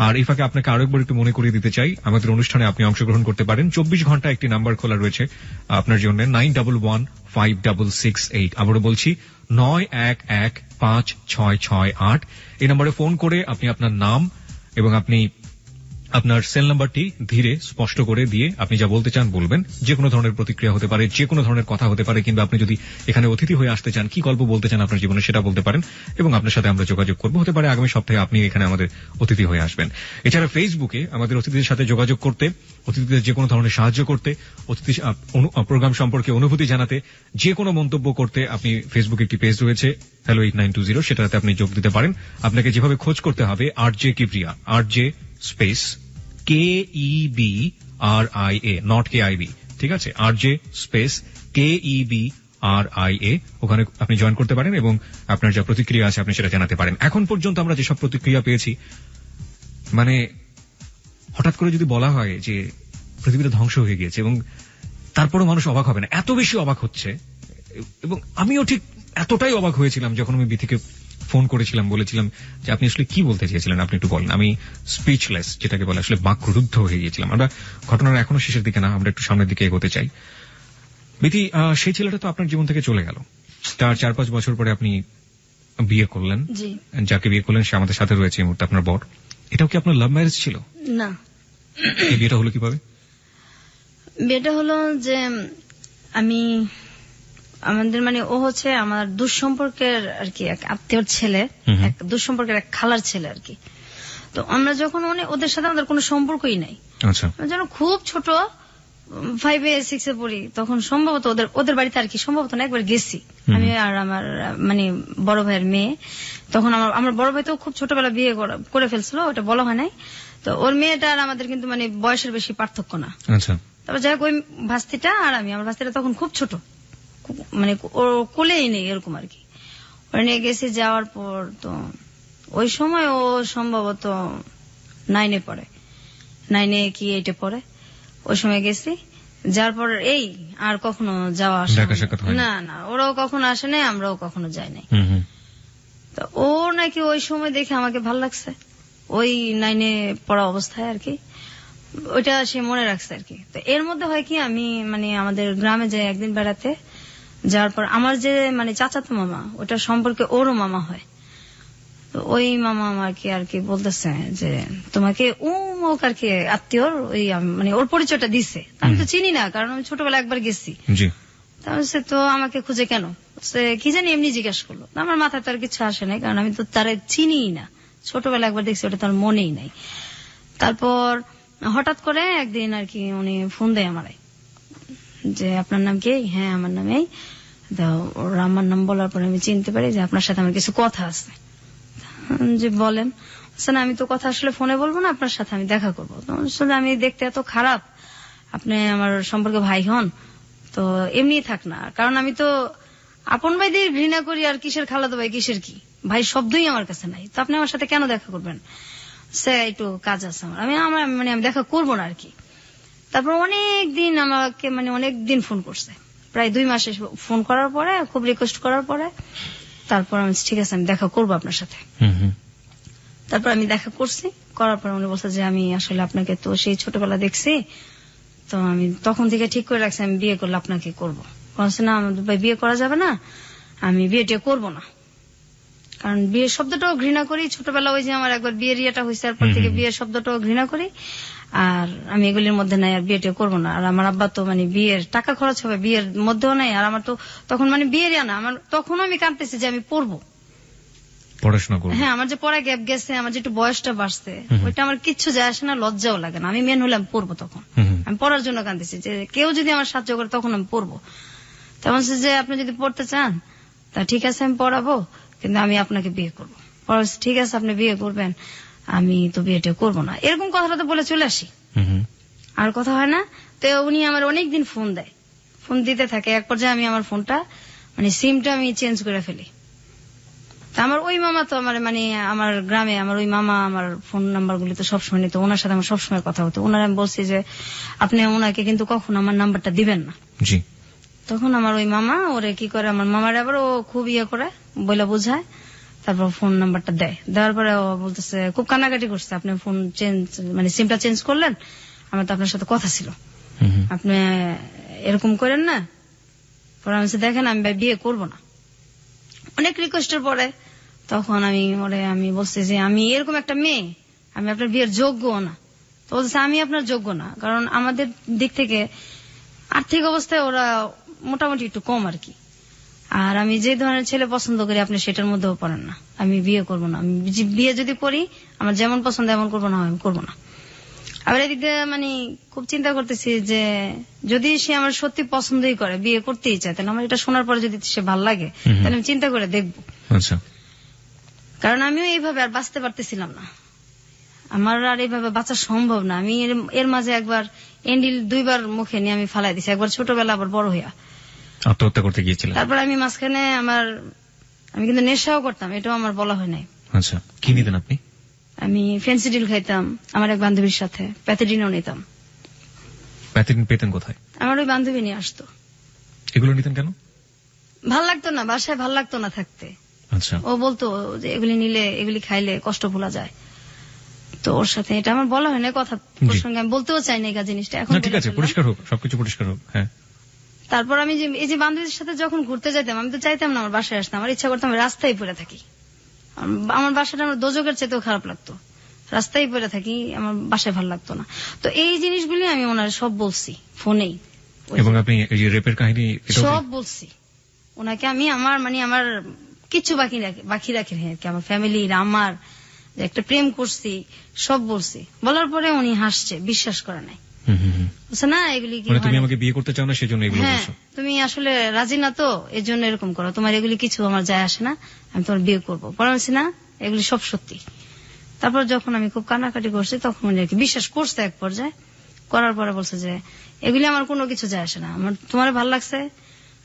S2: আর এই ফাঁকে আপনাকে আরো একবার একটু মনে করিয়ে দিতে চাই, আমাদের অনুষ্ঠানে আপনি অংশগ্রহণ করতে পারেন। 24 ঘন্টা একটি নাম্বার খোলা রয়েছে আপনার জন্য, 91156668। আবারও বলছি, 91156668। এই নম্বরে ফোন করে আপনি আপনার নাম এবং আপনি আপনার সেল নাম্বারটি ধীরে স্পষ্ট করে দিয়ে আপনি যা বলতে চান বলবেন। যে কোনো ধরনের প্রতিক্রিয়া হতে পারে, যে কোনো ধরনের কথা হতে পারে, কিংবা আপনি যদি এখানে অতিথি হয়ে আসতে চান, কি গল্প বলতে চান আপনার জীবনে, সেটা বলতে পারেন এবং আপনার সাথে আমরা যোগাযোগ করব। হতে পারে আগামী সপ্তাহে আপনি এখানে আমাদের অতিথি হয়ে আসবেন। এছাড়া ফেসবুকে আমাদের অতিথিদের সাথে যোগাযোগ করতে, অতিথিদের যে কোনো ধরনের সাহায্য করতে, অতিথি প্রোগ্রাম সম্পর্কে অনুভূতি জানাতে, যে কোনো মন্তব্য করতে, আপনি ফেসবুকে একটি পেজ রয়েছে হ্যালো 8920, সেটাতে আপনি যোগ দিতে পারেন। আপনাকে যেভাবে খোঁজ করতে হবে, RJ Kibria, RJ space KEBRIA, not KIB, ঠিক আছে? আরজে স্পেস KEBRIA, ওখানে আপনি জয়েন করতে পারেন এবং আপনার যা প্রতিক্রিয়া আছে আপনি সেটা জানাতে পারেন। এখন পর্যন্ত আমরা যেসব প্রতিক্রিয়া পেয়েছি, মানে হঠাৎ করে যদি বলা হয় যে পৃথিবীটা ধ্বংস হয়ে গিয়েছে, এবং তারপরও মানুষ অবাক হবে না, এত বেশি অবাক হচ্ছে। এবং আমিও ঠিক এতটাই অবাক হয়েছিলাম যখন আমি বিথিকে ফোন করেছিলাম, বলেছিলাম যে আপনি আসলে কি বলতে চেয়েছিলেন, আপনি একটু বলেন। আমি স্পিচলেস, যেটাকে বলে, আসলে বাকরুদ্ধ হয়ে গিয়েছিলাম। আমরা ঘটনার এখনো শেষের দিকে না, আমরা একটু সামনের দিকে এগোতে চাই। বিথি, সেই ছেলেটা তো আপনার জীবন থেকে চলে গেল, তার 4-5 বছর পরে আপনি বিয়ে করলেন। যাকে বিয়ে করলেন সে আমাদের সাথে রয়েছে এই মুহূর্তে, আপনার বর। এটাও কি আপনার লাভ ম্যারেজ ছিল?
S1: না।
S2: এই বিয়েটা হলো কিভাবে?
S1: বিয়েটা হলো যে আমাদের মানে ও হচ্ছে আমার দুঃসম্পর্কের আর কি এক আত্মীয়র ছেলে, এক দুঃসম্পর্কের এক খালার ছেলে আর কি। তো আমরা যখন ওদের সাথে আমাদের কোনো সম্পর্কই নাই,
S2: আচ্ছা
S1: আমরা যখন খুব ছোট 5-এ 6-এ পড়ি, তখন সম্ভবত ওদের বাড়িতে আর কি সম্ভবত না একবার গেছি আমি আর আমার মানে বড় ভাইয়ের মেয়ে। তখন আমার বড় ভাই তো খুব ছোটবেলা বিয়ে করে ফেলছিল, ওটা বলা হয় নাই। তো ওর মেয়েটা আর আমাদের কিন্তু মানে বয়সের বেশি পার্থক্য না।
S2: আচ্ছা
S1: তারপর যাই হোক ওই ভাস্তিটা আর আমার ভাস্তিটা তখন খুব ছোট, মানে ও কোলেই নেই এরকম আর কি। ওরা নিয়ে গেছি, যাওয়ার পর তো ওই সময় ও সম্ভবত 9-এ পড়ে, 9-এ কি 8-এ পড়ে। ওই সময় গেছি, যার পর এই আর কখনো যাওয়া আসা
S2: দেখা সাক্ষাৎ হয়নি?
S1: না না, ওরাও কখনো আসে নাই, আমরাও কখনো যাই নাই।
S2: হুম হুম
S1: তো ও নাকি ওই সময় দেখে আমাকে ভাল লাগছে, ওই 9-এ পড়া অবস্থায় আর কি, ওইটা সে মনে রাখছে আর কি। তো এর মধ্যে হয় কি, আমি মানে আমাদের গ্রামে যাই একদিন বেড়াতে, যাওয়ার পর আমার যে মানে চাচাতো মামা, ওটা সম্পর্কে ওরও মামা হয়। তো ওই মামা আমাকে আর কি বলতেছে যে তোমাকে মুখ আর কি আত্মীয়র ওই মানে ওর পরিচয়টা দিছে। আমি তো চিনি না, কারণ আমি ছোটবেলায় একবার গেছি।
S2: জি
S1: তাহলে তো আমাকে খুঁজে কেন, সে কি জানি এমনি জিজ্ঞাসা করলো। আমার মাথায় তো আর কিছু আসে নাই, কারণ আমি তো তারে চিনিই না, ছোটবেলায় একবার দেখছি, ওটা তার মনেই নাই। তারপর হঠাৎ করে একদিন আর কি উনি ফোন দেয় আমারে, যে আপনার নাম কি? হ্যাঁ আমার নাম এই। ওর আমার নাম বলার পরে আমি চিনতে পারি যে আপনার সাথে আমার কিছু কথা আছে। যে বলেন। না আমি তো কথা আসলে ফোনে বলবো না, আপনার সাথে আমি দেখা করবো। আসলে আমি দেখতে এত খারাপ, আপনি আমার সম্পর্কে ভাই হন তো এমনি থাক না, কারণ আমি তো আপন ভাই দিয়ে ঘৃণা করি, আর কিসের খালাতো ভাই কিসের কি ভাই শব্দই আমার কাছে নাই, তো আপনি আমার সাথে কেন দেখা করবেন? সে একটু কাজ আছে আমার মানে আমি দেখা করবো না আর কি। তারপর অনেক দিন আমাকে মানে অনেক দিন ফোন করছে, প্রায় 2 মাসে ফোন করার পরে, খুব রিকোয়েস্ট করার পরে তারপর আমি ঠিক আছে আমি দেখা করবো আপনার সাথে।
S2: হুম হুম
S1: তারপর আমি দেখা করছি, করার পর উনি বলছে যে আমি আসলে আপনাকে তো সেই ছোটবেলা দেখছি, তো আমি তখন থেকে ঠিক করে রাখছি আমি বিয়ে করলে আপনাকে করবো। বলছে না আমাদের ভাই বিয়ে করা যাবে না, আমি বিয়েটা করবো না, কারণ বিয়ের শব্দটাও ঘৃণা করি। ছোটবেলা ওই যে আমার একবার বিয়ের ইয়েটা হয়েছে, তারপর থেকে বিয়ের শব্দটাও ঘৃণা করি, আর আমি এগুলির মধ্যে নাই, আর বিয়েটা করবো না। আর আমার আব্বা তো মানে বিয়ের টাকা খরচ হবে, বিয়ের মধ্যেও নাই, আর আমার তো তখন মানে বিয়ের না, আমার তখন আমি কাঁদতেছি যে আমি পড়বো,
S2: পড়াশোনা করবো।
S1: হ্যাঁ আমার যে পড়া গ্যাপ গেছে, আমার যে একটু বয়সটা বাড়ছে, ওইটা আমার কিচ্ছু যায় আসে না, লজ্জাও লাগে না। আমি মেন হলে আমি পড়বো, তখন আমি পড়ার জন্য কাঁদতেছি যে কেউ যদি আমার সাহায্য করে তখন আমি পড়বো। তেমন যে আপনি যদি পড়তে চান তা ঠিক আছে আমি পড়াবো, কিন্তু আমি আপনাকে বিয়ে করবো। ঠিক আছে আপনি বিয়ে করবেন, আমি তো বিয়েটা করবো না, এরকম কথাটা তো বলে চলে আসি, আর কথা হয় না। তো উনি আমার অনেকদিন ফোন দেয়, ফোন দিতে থাকে। এক পর্যায়ে আমি আমার ফোনটা মানে সিমটা আমি চেঞ্জ করে ফেলি। আমার ওই মামা তো আমার মানে আমার গ্রামে আমার ওই মামা আমার ফোন নাম্বার গুলি তো সবসময় নিত, ওনার সাথে আমার সবসময় কথা হতো। ওনার আমি বলছি যে আপনি ওনাকে কিন্তু কখনো আমার নাম্বারটা দিবেন না।
S2: জি
S1: তখন আমার ওই মামা ওরে কি করে, আমার মামার আবার ও খুব ইয়ে করে বলে বোঝায়, তারপর ফোন নাম্বারটা দেয়। দেওয়ার পরে ও বলতেছে, খুব কান্নাকাটি করছে, আপনি ফোন চেঞ্জ মানে সিমটা চেঞ্জ করলেন, আমার তো আপনার সাথে কথা ছিল, আপনি এরকম করেন না। পরে আমি দেখেন আমি বিয়ে করবো না। অনেক রিকোয়েস্টের পরে তখন আমি বলছি যে আমি এরকম একটা মেয়ে, আমি আপনার বিয়ের যোগ্য না। তো বলছে আমি আপনার যোগ্য না, কারণ আমাদের দিক থেকে আর্থিক অবস্থায় ওরা মোটামুটি একটু কম আর কি, আর আমি যে ধরনের ছেলে পছন্দ করি আপনি সেটার মধ্যেও পড়েন না, আমি বিয়ে করবো না। আমি বিয়ে যদি করি আমার যেমন পছন্দ এমন করবো না, আমি করবো না। আবার এদিক দিয়ে মানে খুব চিন্তা করতেছি যে যদি সে আমার সত্যি পছন্দই করে, বিয়ে করতেই চায়, তাহলে আমার এটা শোনার পরে যদি সে ভাল লাগে তাহলে আমি চিন্তা করে দেখবো।
S2: আচ্ছা,
S1: কারণ আমিও এইভাবে আর বাঁচতে পারতেছিলাম না, আমার আর এইভাবে বাঁচা সম্ভব না। আমি এর মাঝে একবার এন্ডিল 2 বার মুখে নিয়ে আমি ফালাই দিছি, একবার ছোটবেলা আবার বড় হইয়া
S2: আত্মহত্যা করতে গিয়েছিলেন।
S1: তারপর আমি মাঝখানে আমি কিন্তু নেশাও করতাম, এটাও আমার বলা হয় নাই।
S2: আচ্ছা, কি নিতেন আপনি?
S1: আমি ফেন্সিডিল খাইতাম, আমার এক বান্ধবীর সাথে প্যাথেডিনও নিতাম।
S2: প্যাথেডিন পেতেন কোথায়?
S1: আমার ওই বান্ধবী নিয়ে আসতো।
S2: এগুলো নিতেন কেন?
S1: ভাল লাগতো না, বাসায় ভাল লাগতো না থাকতে।
S2: আচ্ছা,
S1: ও বলতো যে এগুলি খাইলে কষ্ট ভোলা যায়, তো ওর সাথে এটা আমার বলা হয় না, কথা প্রসঙ্গে আমি বলতেও চাই না এই জিনিসটা। এখন
S2: ঠিক আছে, পরিষ্কার হোক, সবকিছু পরিষ্কার হোক। হ্যাঁ,
S1: তারপর আমি যে এই যে বান্ধবীদের সাথে যখন ঘুরতে যেতাম, আমি তো চাইতাম না আমার বাসায় আসতাম, আমার ইচ্ছা করতাম আমি রাস্তায় পড়ে থাকি। আমার বাসাটা আমার দোজকের চাইতেও খারাপ লাগতো, রাস্তায় পড়ে থাকি, আমার বাসায় ভালো লাগতো না। তো এই জিনিসগুলি আমি ওনার সব বলছি ফোনেই,
S2: এবং আপনি এই যে রেপের কাহিনী
S1: সব বলছি ওনাকে। আমি আমার কিচ্ছু বাকি রাখি আর কি, আমার ফ্যামিলির, আমার যে একটা প্রেম করছি, সব বলছি। বলার পরে উনি হাসছে, বিশ্বাস করে নাই। বলছে না এগুলি কি
S2: মানে
S1: হয়
S2: তুমি
S1: না।
S2: আমাকে বিয়ে করতে চাও না সেজন্য এগুলো
S1: হ্যাঁ,
S2: বলছো?
S1: তুমি আসলে রাজি না তো, এর জন্য এরকম করো, তোমার এগুলি কিছু আমার যায় আসে না, আমি তোমার বিয়ে করবো। পরে বলছি না এগুলি সব সত্যি। তারপর যখন আমি খুব কান্নাকাটি করছি তখন উনি আর কি বিশ্বাস করছে এক পর্যায়ে। করার পরে বলছে যে এগুলি আমার কোনো কিছু যায় আসে না, আমার তোমার ভালো লাগছে,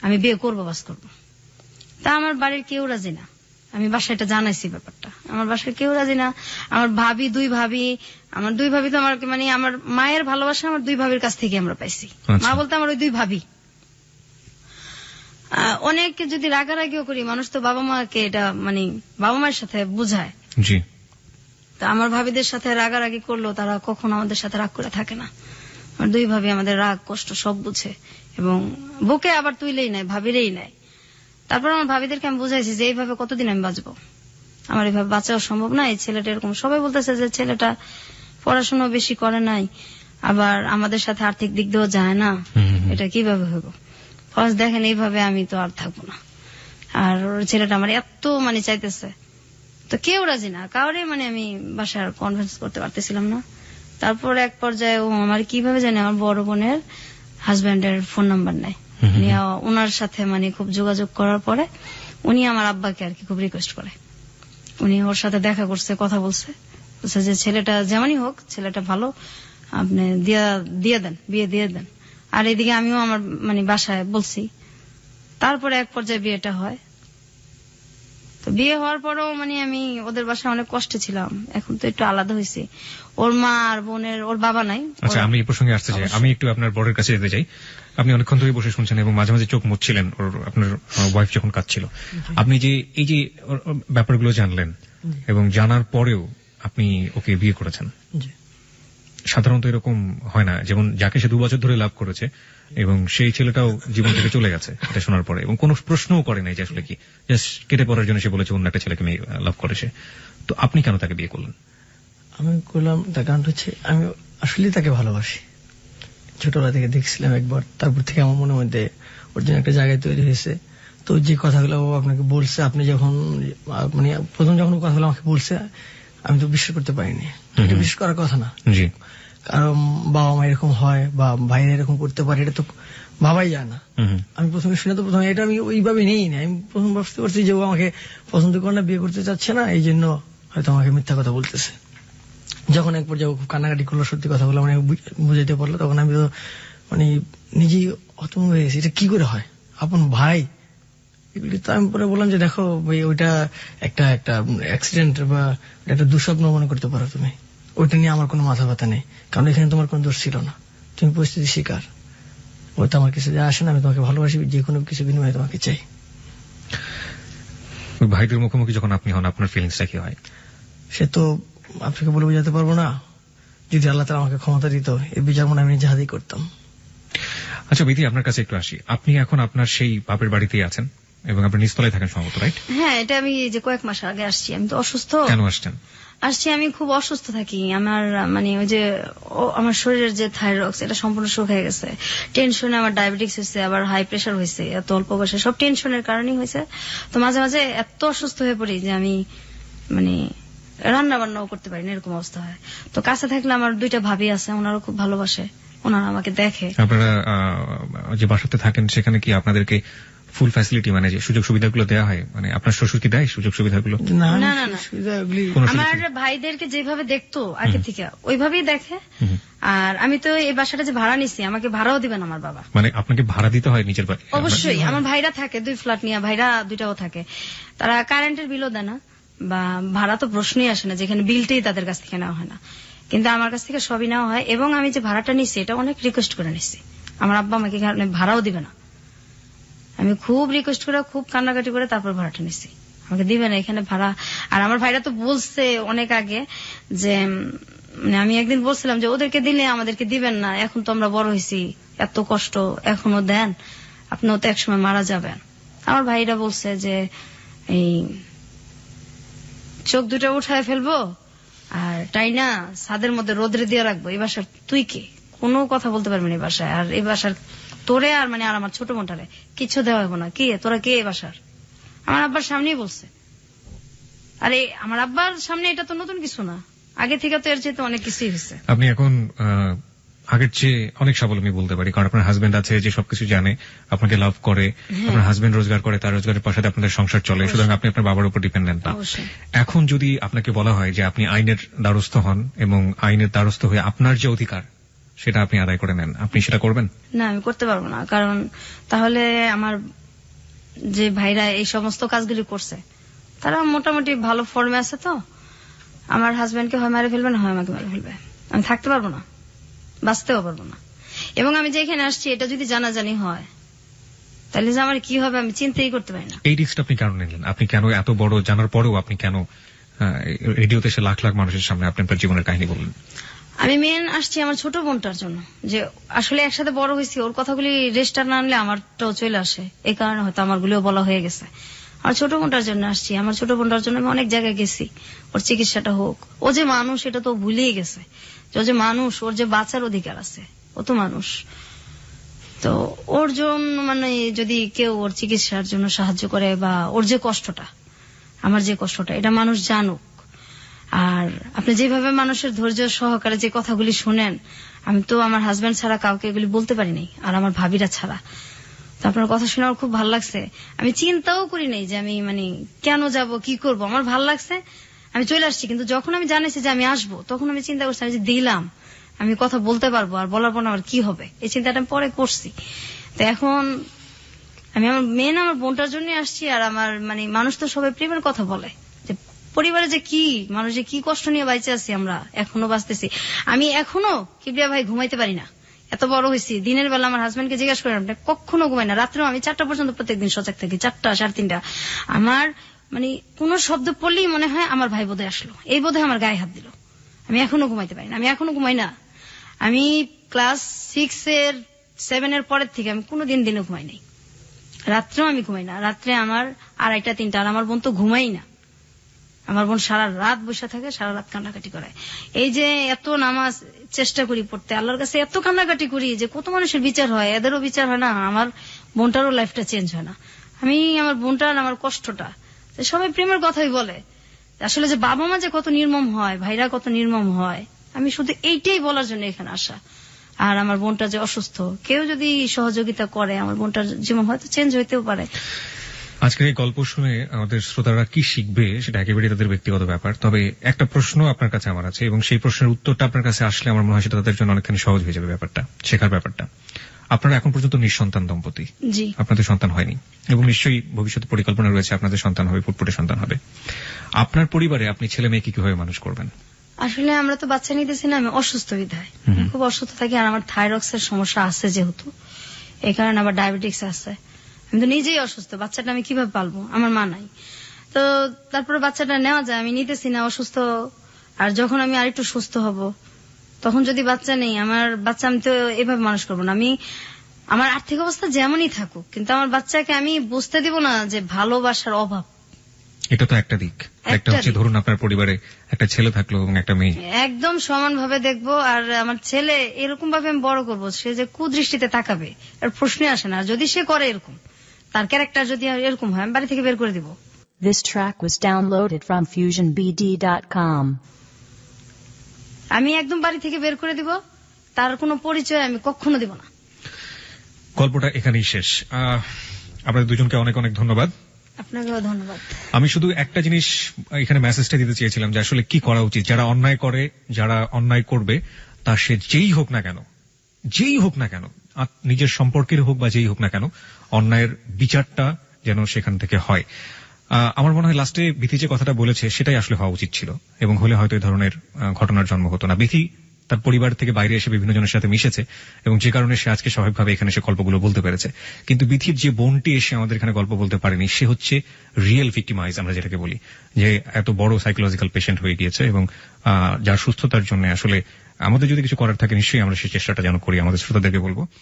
S1: আমি বিয়ে করবো, বাস করবো। তা আমার বাড়ির কেউ রাজি না। আমি বাসায় এটা জানাইছি ব্যাপারটা, আমার বাসায় কেউ রাজি না। আমার ভাবি, দুই ভাবি তো আমার মানে আমার মায়ের ভালোবাসা আমার দুই ভাবির কাছ থেকে আমরা পাইছি।
S2: আচ্ছা।
S1: মা বলতে আমার ওই দুই ভাবি। অনেক যদি রাগারাগিও করি, মানুষ তো বাবা মাকে এটা মানে বাবা মায়ের সাথে বুঝায়।
S2: জি।
S1: তা আমার ভাবিদের সাথে রাগারাগি করলেও তারা কখনো আমাদের সাথে রাগ করে থাকে না। আমার দুই ভাবি আমাদের রাগ কষ্ট সব বুঝে এবং বুকে আবার তুইলেই নেয়, ভাবিরেই নেয়। তারপর আমার ভাবিদেরকে আমি বুঝাইছি যে এইভাবে কতদিন আমি বাঁচবো, আমার এইভাবে বাঁচাও সম্ভব না। এই ছেলেটা এরকম, সবাই বলতেছে যে ছেলেটা পড়াশোনা বেশি করে নাই, আবার আমাদের সাথে আর্থিক দিক দিয়েও যায় না, এটা কিভাবে হইব। ফার্স্ট দেখেন এইভাবে আমি তো আর থাকবো না। আর ওর ছেলেটা আমার এত মানে চাইতেছে, তো কেউ রাজি না, কাউরে মানে আমি বাসার কনভিন্স করতে পারতেছিলাম না। তারপর এক পর্যায়ে ও আমার কিভাবে জানে আমার বড় বোনের হাজবেন্ডের ফোন নাম্বার নেয়। উনি ওনার সাথে মানে খুব যোগাযোগ করার পরে উনি আমার আব্বাকে আর কি খুব রিকোয়েস্ট করে, উনি ওর সাথে দেখা করছে, কথা বলছে, বলছে যে ছেলেটা যেমনই হোক, ছেলেটা ভালো, আপনি দিয়ে দেন, বিয়ে দিয়ে দেন। আর এদিকে আমিও আমার মানে বাসায় বলছি। তারপরে এক পর্যায়ে বিয়েটা হয়। তো বিয়ে হওয়ার পরেও মানে আমি ওদের বাসায় অনেক কষ্টে ছিলাম, এখন তো একটু আলাদা হয়েছি। ওর মা আর বোনের, ওর বাবা নাই।
S2: আচ্ছা, আমি এই প্রসঙ্গে আসতে চাই, আমি একটু আপনার বরের কাছে যেতে চাই। আপনি অনেকক্ষণ ধরে বসে শুনছেন এবং মাঝে মাঝে চোখ মুছছিলেন ওর, আপনার ওয়াইফ যখন কাঁদছিল। আপনি যে এই যে ব্যাপারগুলো জানলেন এবং জানার পরেও আপনি ওকে বিয়ে করেছেন, সাধারণত এরকম হয় না, যেমন যাকে সে 2 বছর ধরে লাভ করেছে এবং সেই ছেলেটাও জীবন থেকে চলে গেছে এটা শোনার পরে, এবং কোনো প্রশ্নও করে নাই যে আসলে কি, জাস্ট কেটে পড়ার জন্য সে বলেছে অন্য একটা ছেলেকে মেয়ে লাভ করে সে। তো আপনি কেন তাকে বিয়ে করলেন?
S5: আমি করলাম তার কারণ হচ্ছে আমি আসলে তাকে ভালোবাসি, ছোটবেলা থেকে দেখছিলাম একবার, তারপর থেকে আমার মনের মধ্যে ওর জন্য একটা জায়গায় তৈরি হয়েছে। তো যে কথাগুলো ও আপনাকে বলছে, আপনি যখন মানে প্রথম যখন কথাগুলো আমাকে বলছে, আমি তো বিশ্বাস করতে পারিনি। এটা বিশ্বাস করার কথা না,
S2: জি,
S5: কারণ বাবা মা এরকম হয় বা ভাইরা এরকম করতে পারে, এটা তো ভাবাই যায় না। আমি প্রথমে শুনে তো প্রথমে এটা আমি ওইভাবে নেই না, আমি প্রথম ভাবতে পারছি যে ও আমাকে পছন্দ করে না, বিয়ে করতে চাচ্ছে না, এই জন্য হয়তো আমাকে মিথ্যা কথা বলতেছে। যখন এক পর্যায়ে খুব কান্নাকাটি করলো, সত্যি কথাগুলো মানে বুঝাইতে পারলো, তখন আমি তো মানে নিজেই হতভম্ব হয়ে গেছি, এটা কি করে হয়, আপন ভাই এগুলি। তো আমি পরে বললাম যে দেখো ভাই, ওইটা একটা অ্যাক্সিডেন্ট বা একটা দুঃস্বপ্ন মনে করতে পারো তুমি, ওইটা নিয়ে আমার কোনো মাথা ব্যথা নেই, কারণ এখানে তোমার কোনো দোষ ছিল না, তুমি পরিস্থিতি শিকার, ওইটা আমার কিছু আসে না, আমি তোমাকে ভালোবাসি, যে কোনো কিছু বিনিময়ে তোমাকে চাই।
S2: ভাইদের মুখোমুখি যখন আপনি হন, আপনার ফিলিংসটা কি হয়?
S5: সে তো আপনাকে বলে বোঝাতে পারবো না। যদি আল্লাহ তাআলা আমাকে ক্ষমতা দিত, এই বিচার মনে আমি নিজে হাতেই করতাম।
S2: আচ্ছা বিধি, আপনার কাছে একটু আসি। আপনি এখন আপনার সেই বাপের বাড়িতেই আছেন এবং আপনি নিচতলায় থাকেন সম্ভবত, রাইট?
S1: হ্যাঁ, এটা আমি যে কয়েক মাস আগে আসছি, আমি তো অসুস্থ।
S2: কেন আসছেন?
S1: আসছি আমি খুব অসুস্থ থাকি, আমার মানে ওই যে আমার শরীরের যে থাইরয়েড এটা সম্পূর্ণ শুকিয়ে গেছে, টেনশনে আমার ডায়াবেটিস হয়েছে, আবার হাই প্রেশার হয়েছে, এত অল্প বয়সে, সব টেনশনের কারণেই হয়েছে। তো মাঝে মাঝে এত অসুস্থ হয়ে পড়ি যে আমি মানে রান্না বান্নাও করতে পারি না, এরকম অবস্থা হয়। তো কাছে থাকলে আমার 2টা ভাবি আছে, ওনারও খুব ভালোবাসে, ওনারা আমাকে দেখে।
S2: আপনারা যে বাসাতে থাকেন সেখানে কি আপনাদেরকে ফুল ফ্যাসিলিটি মানে যে সুযোগ সুবিধাগুলো দেওয়া হয়, মানে আপনার শ্বশুর কি দেয় সুযোগ সুবিধাগুলো?
S5: না
S1: না, না, না।
S2: কোনো সুযোগ
S1: আমার
S2: সুবিধা?
S1: ভাইদেরকে যেভাবে দেখতো আগে থেকে ওইভাবেই দেখে। আর আমি তো এই বাসাটা যে ভাড়া নিছি, আমাকে ভাড়াও দিবেন আমার বাবা।
S2: মানে আপনাকে ভাড়া দিতে হয় নিজের বাড়ি?
S1: অবশ্যই, আমার ভাইরা থাকে 2 ফ্ল্যাট নিয়ে, ভাইরা 2টাও থাকে, তারা কারেন্টের বিলও দেয় না বা ভাড়া তো প্রশ্নই আসে না, যেখানে বিলটাই তাদের কাছ থেকে নেওয়া হয় না, কিন্তু আমার কাছ থেকে সবই নেওয়া হয়। এবং আমি যে ভাড়াটা নিছি এটা অনেক রিকোয়েস্ট করে নিছি, আমার আব্বা আমাকে ভাড়াও দিবে না, আমি খুব রিকোয়েস্ট করে খুব কান্নাকাটি করে তারপর ভাড়াটা নিছি, আমাকে দিবে না এখানে ভাড়া। আর আমার ভাইরা তো বলছে অনেক আগে যে মানে আমি একদিন বলছিলাম যে ওদেরকে দিলে আমাদেরকে দিবেন না, এখন তো আমরা বড় হয়েছি, এত কষ্ট এখনো দেন, আপনিও তো একসময় মারা যাবেন। আমার ভাইরা বলছে যে এই চোখ 2টা উঠায় ফেলবো আর তাই না ছাদের মধ্যে রোদ্রে দিয়ে রাখবো, এই বাসার তুই কে, কোনো কথা বলতে পারবি না এই বাসায়, আর এই বাসার তোরে আর মানে আর আমার ছোট বোনটারে কিছু দেওয়া হবো না, কে তোরা কে এই বাসার। আমার আব্বার সামনেই বলছে, আরে আমার আব্বার সামনে এটা তো নতুন কিছু না, আগে থেকে তো এর চেয়ে তো অনেক কিছুই হয়েছে।
S2: আপনি এখন আগের চেয়ে অনেক স্বাবলম্বী বলতে পারি, কারণ আপনার হাজবেন্ড আছে যে সবকিছু জানে, আপনাকে লাভ করে, আপনার হাজবেন্ড রোজগার করে, তার রোজগারের পাশে আপনাদের সংসার চলে, সুতরাং আপনি আপনার বাবার উপর ডিপেন্ডেন্ট না।
S1: অবশ্যই।
S2: এখন যদি আপনাকে বলা হয় যে আপনি আইনের দ্বারস্থ হন এবং আইনের দ্বারস্থ হয়ে আপনার যে অধিকার সেটা আপনি আদায় করে নেন, আপনি সেটা করবেন?
S1: না, আমি করতে পারবো না, কারণ তাহলে আমার যে ভাইরা এই সমস্ত কাজগুলি করছে তারা মোটামুটি ভালো ফর্মে আছে, তো আমার হাজবেন্ডকে হয় মারে ফেলবে, না হয় আমাকে মারে ফেলবে, আমি থাকতে পারবো না, বাঁচতেও পারবো না। এবং আমি যে এখানে আসছি এটা যদি জানাজানি হয় তাহলে যে আমার কি হবে আমি চিন্তাই করতে পারি না।
S2: এই রিস্কটা আপনি কেন নিলেন? আপনি কেন এত বড় জানার পরেও আপনি কেন রেডিওতে এসে লাখ লাখ মানুষের সামনে আপনি আপনার জীবনের কাহিনী বললেন?
S1: আমি মেন আসছি আমার ছোট বোনটার জন্য, যে আসলে একসাথে বড় হয়েছি, ওর কথাগুলি রেজিস্টার না আনলে আমারটাও চলে আসে, এই কারণে হয়তো আমার গুলিও বলা হয়ে গেছে। আমার ছোট বোনটার জন্য আসছি, আমার ছোট বোনটার জন্য আমি অনেক জায়গায় গেছি, ওর চিকিৎসাটা হোক। ও যে মানুষ এটা তো ভুলেই গেছে, ও যে মানুষ, ওর যে বাঁচার অধিকার আছে, ও তো মানুষ। তো ওর জন্য মানে যদি কেউ ওর চিকিৎসার জন্য সাহায্য করে, বা ওর যে কষ্টটা, আমার যে কষ্টটা, এটা মানুষ জানুক। আর আপনি যেভাবে মানুষের ধৈর্য সহকারে যে কথাগুলি শুনেন, আমি তো আমার হাজবেন্ড ছাড়া কাউকে এগুলি বলতে পারি নাই, আর আমার ভাবিরা ছাড়া। তো আপনার কথা শুনে আমার খুব ভালো লাগছে, আমি চিন্তাও করি নাই যে আমি মানে কেন যাব, কি করব, আমার ভালো লাগছে, আমি চলে আসছি। কিন্তু যখন আমি জানিয়েছি যে আমি আসবো, তখন আমি চিন্তা করছি, আমি যে দিলাম আমি কথা বলতে পারবো, আর বলার পর আমার কি হবে, এই চিন্তাটা আমি পরে করছি। তো এখন আমি আমার মেন আমার বোনটার জন্য আসছি। আর আমার মানে মানুষ তো সবাই প্রেমের কথা বলে, যে পরিবারে যে কি মানুষ যে কি কষ্ট নিয়ে বাইচে আছি, আমরা এখনো বাঁচতেছি। আমি এখনো কিবরিয়া ভাই ঘুমাইতে পারি না, এত বড় হয়েছি। দিনের বেলা আমার হাজবেন্ডকে জিজ্ঞাসা করেন, আপনি কখনো ঘুমাই না, রাত্রেও আমি 4টা পর্যন্ত প্রত্যেকদিন সজাগ থাকি, 4টা 3:30। আমার মানে কোন শব্দ পড়লেই মনে হয় আমার ভাই বোধহয় আসলো, এই বোধহয় আমার গায়ে হাত দিল। আমি এখনো ঘুমাইতে পারি না, আমি এখনো ঘুমাই না। আমি ক্লাস 7 এর পরের থেকে আমি কোনোদিন দিনে ঘুমাই নাই, রাত্রেও আমি ঘুমাই না। রাত্রে আমার 2:30 3টা, আর আমার বোন তো ঘুমাই না। আমার বোন সারা রাত বসে থাকে, সারা রাত কান্নাকাটি করে। এই যে এত নামাজ চেষ্টা করি পড়তে, আল্লাহর কাছে এত কান্নাকাটি করি যে কত মানুষের বিচার হয়, এদেরও বিচার হয় না, আমার বোনটারও লাইফটা চেঞ্জ হয় না। আমি আমার বোনটার আমার কষ্টটা, সবাই প্রেমের কথাই বলে, আসলে যে বাবা মা যে কত নির্মম হয়, ভাইরা কত নির্মম হয়, আমি শুধু এইটাই বলার জন্য এখানে আসা। আর আমার বোনটা যে অসুস্থ, কেউ যদি সহযোগিতা করে আমার বোনটার জীবন হয়তো চেঞ্জ হইতেও পারে।
S2: আজকের এই গল্প শুনে আমাদের শ্রোতারা কি শিখবে সেটা একেবারেই তাদের ব্যক্তিগত ব্যাপার। তবে একটা প্রশ্ন আপনার কাছে আমার আছে, এবং সেই প্রশ্নের উত্তরটা আপনার কাছে আসলে আমার মনে হয় সেটা তাদের জন্য অনেকখানি সহজ হয়ে যাবে ব্যাপারটা, শেখার ব্যাপারটা। আপনারা এখন পর্যন্ত নিঃসন্তান দম্পতি,
S1: জি,
S2: আপনাদের সন্তান হয়নি, এবং নিশ্চয়ই ভবিষ্যতে পরিকল্পনা রয়েছে আপনাদের সন্তান হবে, ফুটফুটে সন্তান হবে। আপনার পরিবারে আপনি ছেলে মেয়েকে কিভাবে মানুষ করবেন?
S1: আসলে আমরা তো বাচ্চা নিতেছি না, আমি অসুস্থ বিধায় খুব অসুস্থ থাকি। আর আমার থাইরক্সের সমস্যা আছে যেহেতু, এই কারণে আবার ডায়াবেটিক্স আছে। আমি তো নিজেই অসুস্থ, বাচ্চাটা আমি কিভাবে পালবো, আমার মা নাই। তো তারপরে বাচ্চাটা নেওয়া যায়, আমি নিতেছি না, অসুস্থ। আর যখন আমি আরেকটু সুস্থ হব তখন যদি বাচ্চা নেই, আমার বাচ্চা আমি তো এভাবে মানুষ করবো না। আমি আমার আর্থিক অবস্থা যেমনই থাকুক, কিন্তু আমার বাচ্চাকে আমি বুঝতে দিব না যে ভালোবাসার অভাব।
S2: এটা তো একটা দিক। একটা হচ্ছে ধরুন আপনার পরিবারে একটা ছেলে থাকলো এবং একটা মেয়ে,
S1: একদম সমানভাবে দেখবো। আর আমার ছেলে এরকম ভাবে আমি বড় করবো, সে যে কুদৃষ্টিতে তাকাবে আর প্রশ্নে আসে না। যদি সে করে এরকম, তার ক্যারেক্টার যদি এরকম হয়, আমি বাড়ি থেকে বের করে দিব।
S3: This track was downloaded from FusionBD.com.
S1: আমি একদম বাড়ি থেকে বের করে দিব, তার কোনো পরিচয় আমি কখনো দিব না।
S2: গল্পটা এখানেই শেষ। আপনাদের দুজনকে অনেক অনেক ধন্যবাদ।
S1: আপনাকেও ধন্যবাদ।
S2: আমি শুধু একটা জিনিস এখানে মেসেজটা দিতে চেয়েছিলাম যে আসলে কি করা উচিত। যারা অন্যায় করে, যারা অন্যায় করবে, তা সে যেই হোক না কেন, নিজের সম্পর্কের হোক বা যেই হোক না কেন, অন্যায়ের বিচারটা যেন সেখান থেকে হয়। আমার মনে হয় লাস্টে বিথি যে কথাটা বলেছে সেটাই আসলে হওয়া উচিত ছিল, এবং হলে হয়তো এই ধরনের ঘটনার জন্ম হতো না। বিথি তার পরিবার থেকে বাইরে এসে বিভিন্ন জনের সাথে মিশেছে, এবং যে কারণে সে আজকে স্বাভাবিকভাবে এখানে এসে গল্পগুলো বলতে পেরেছে। কিন্তু বিথির যে বোনটি এসে আমাদের এখানে গল্প বলতে পারেনি, সে হচ্ছে রিয়েল ভিক্টিমাইজ, আমরা যেটাকে বলি, যে এত বড় সাইকোলজিক্যাল পেশেন্ট হয়ে গিয়েছে, এবং যার সুস্থতার জন্য আসলে আমাদের যদি কিছু করার থাকে নিশ্চয়ই আমরা সেই চেষ্টাটা যেন করি, আমাদের শ্রোতাদেরকে বলবো।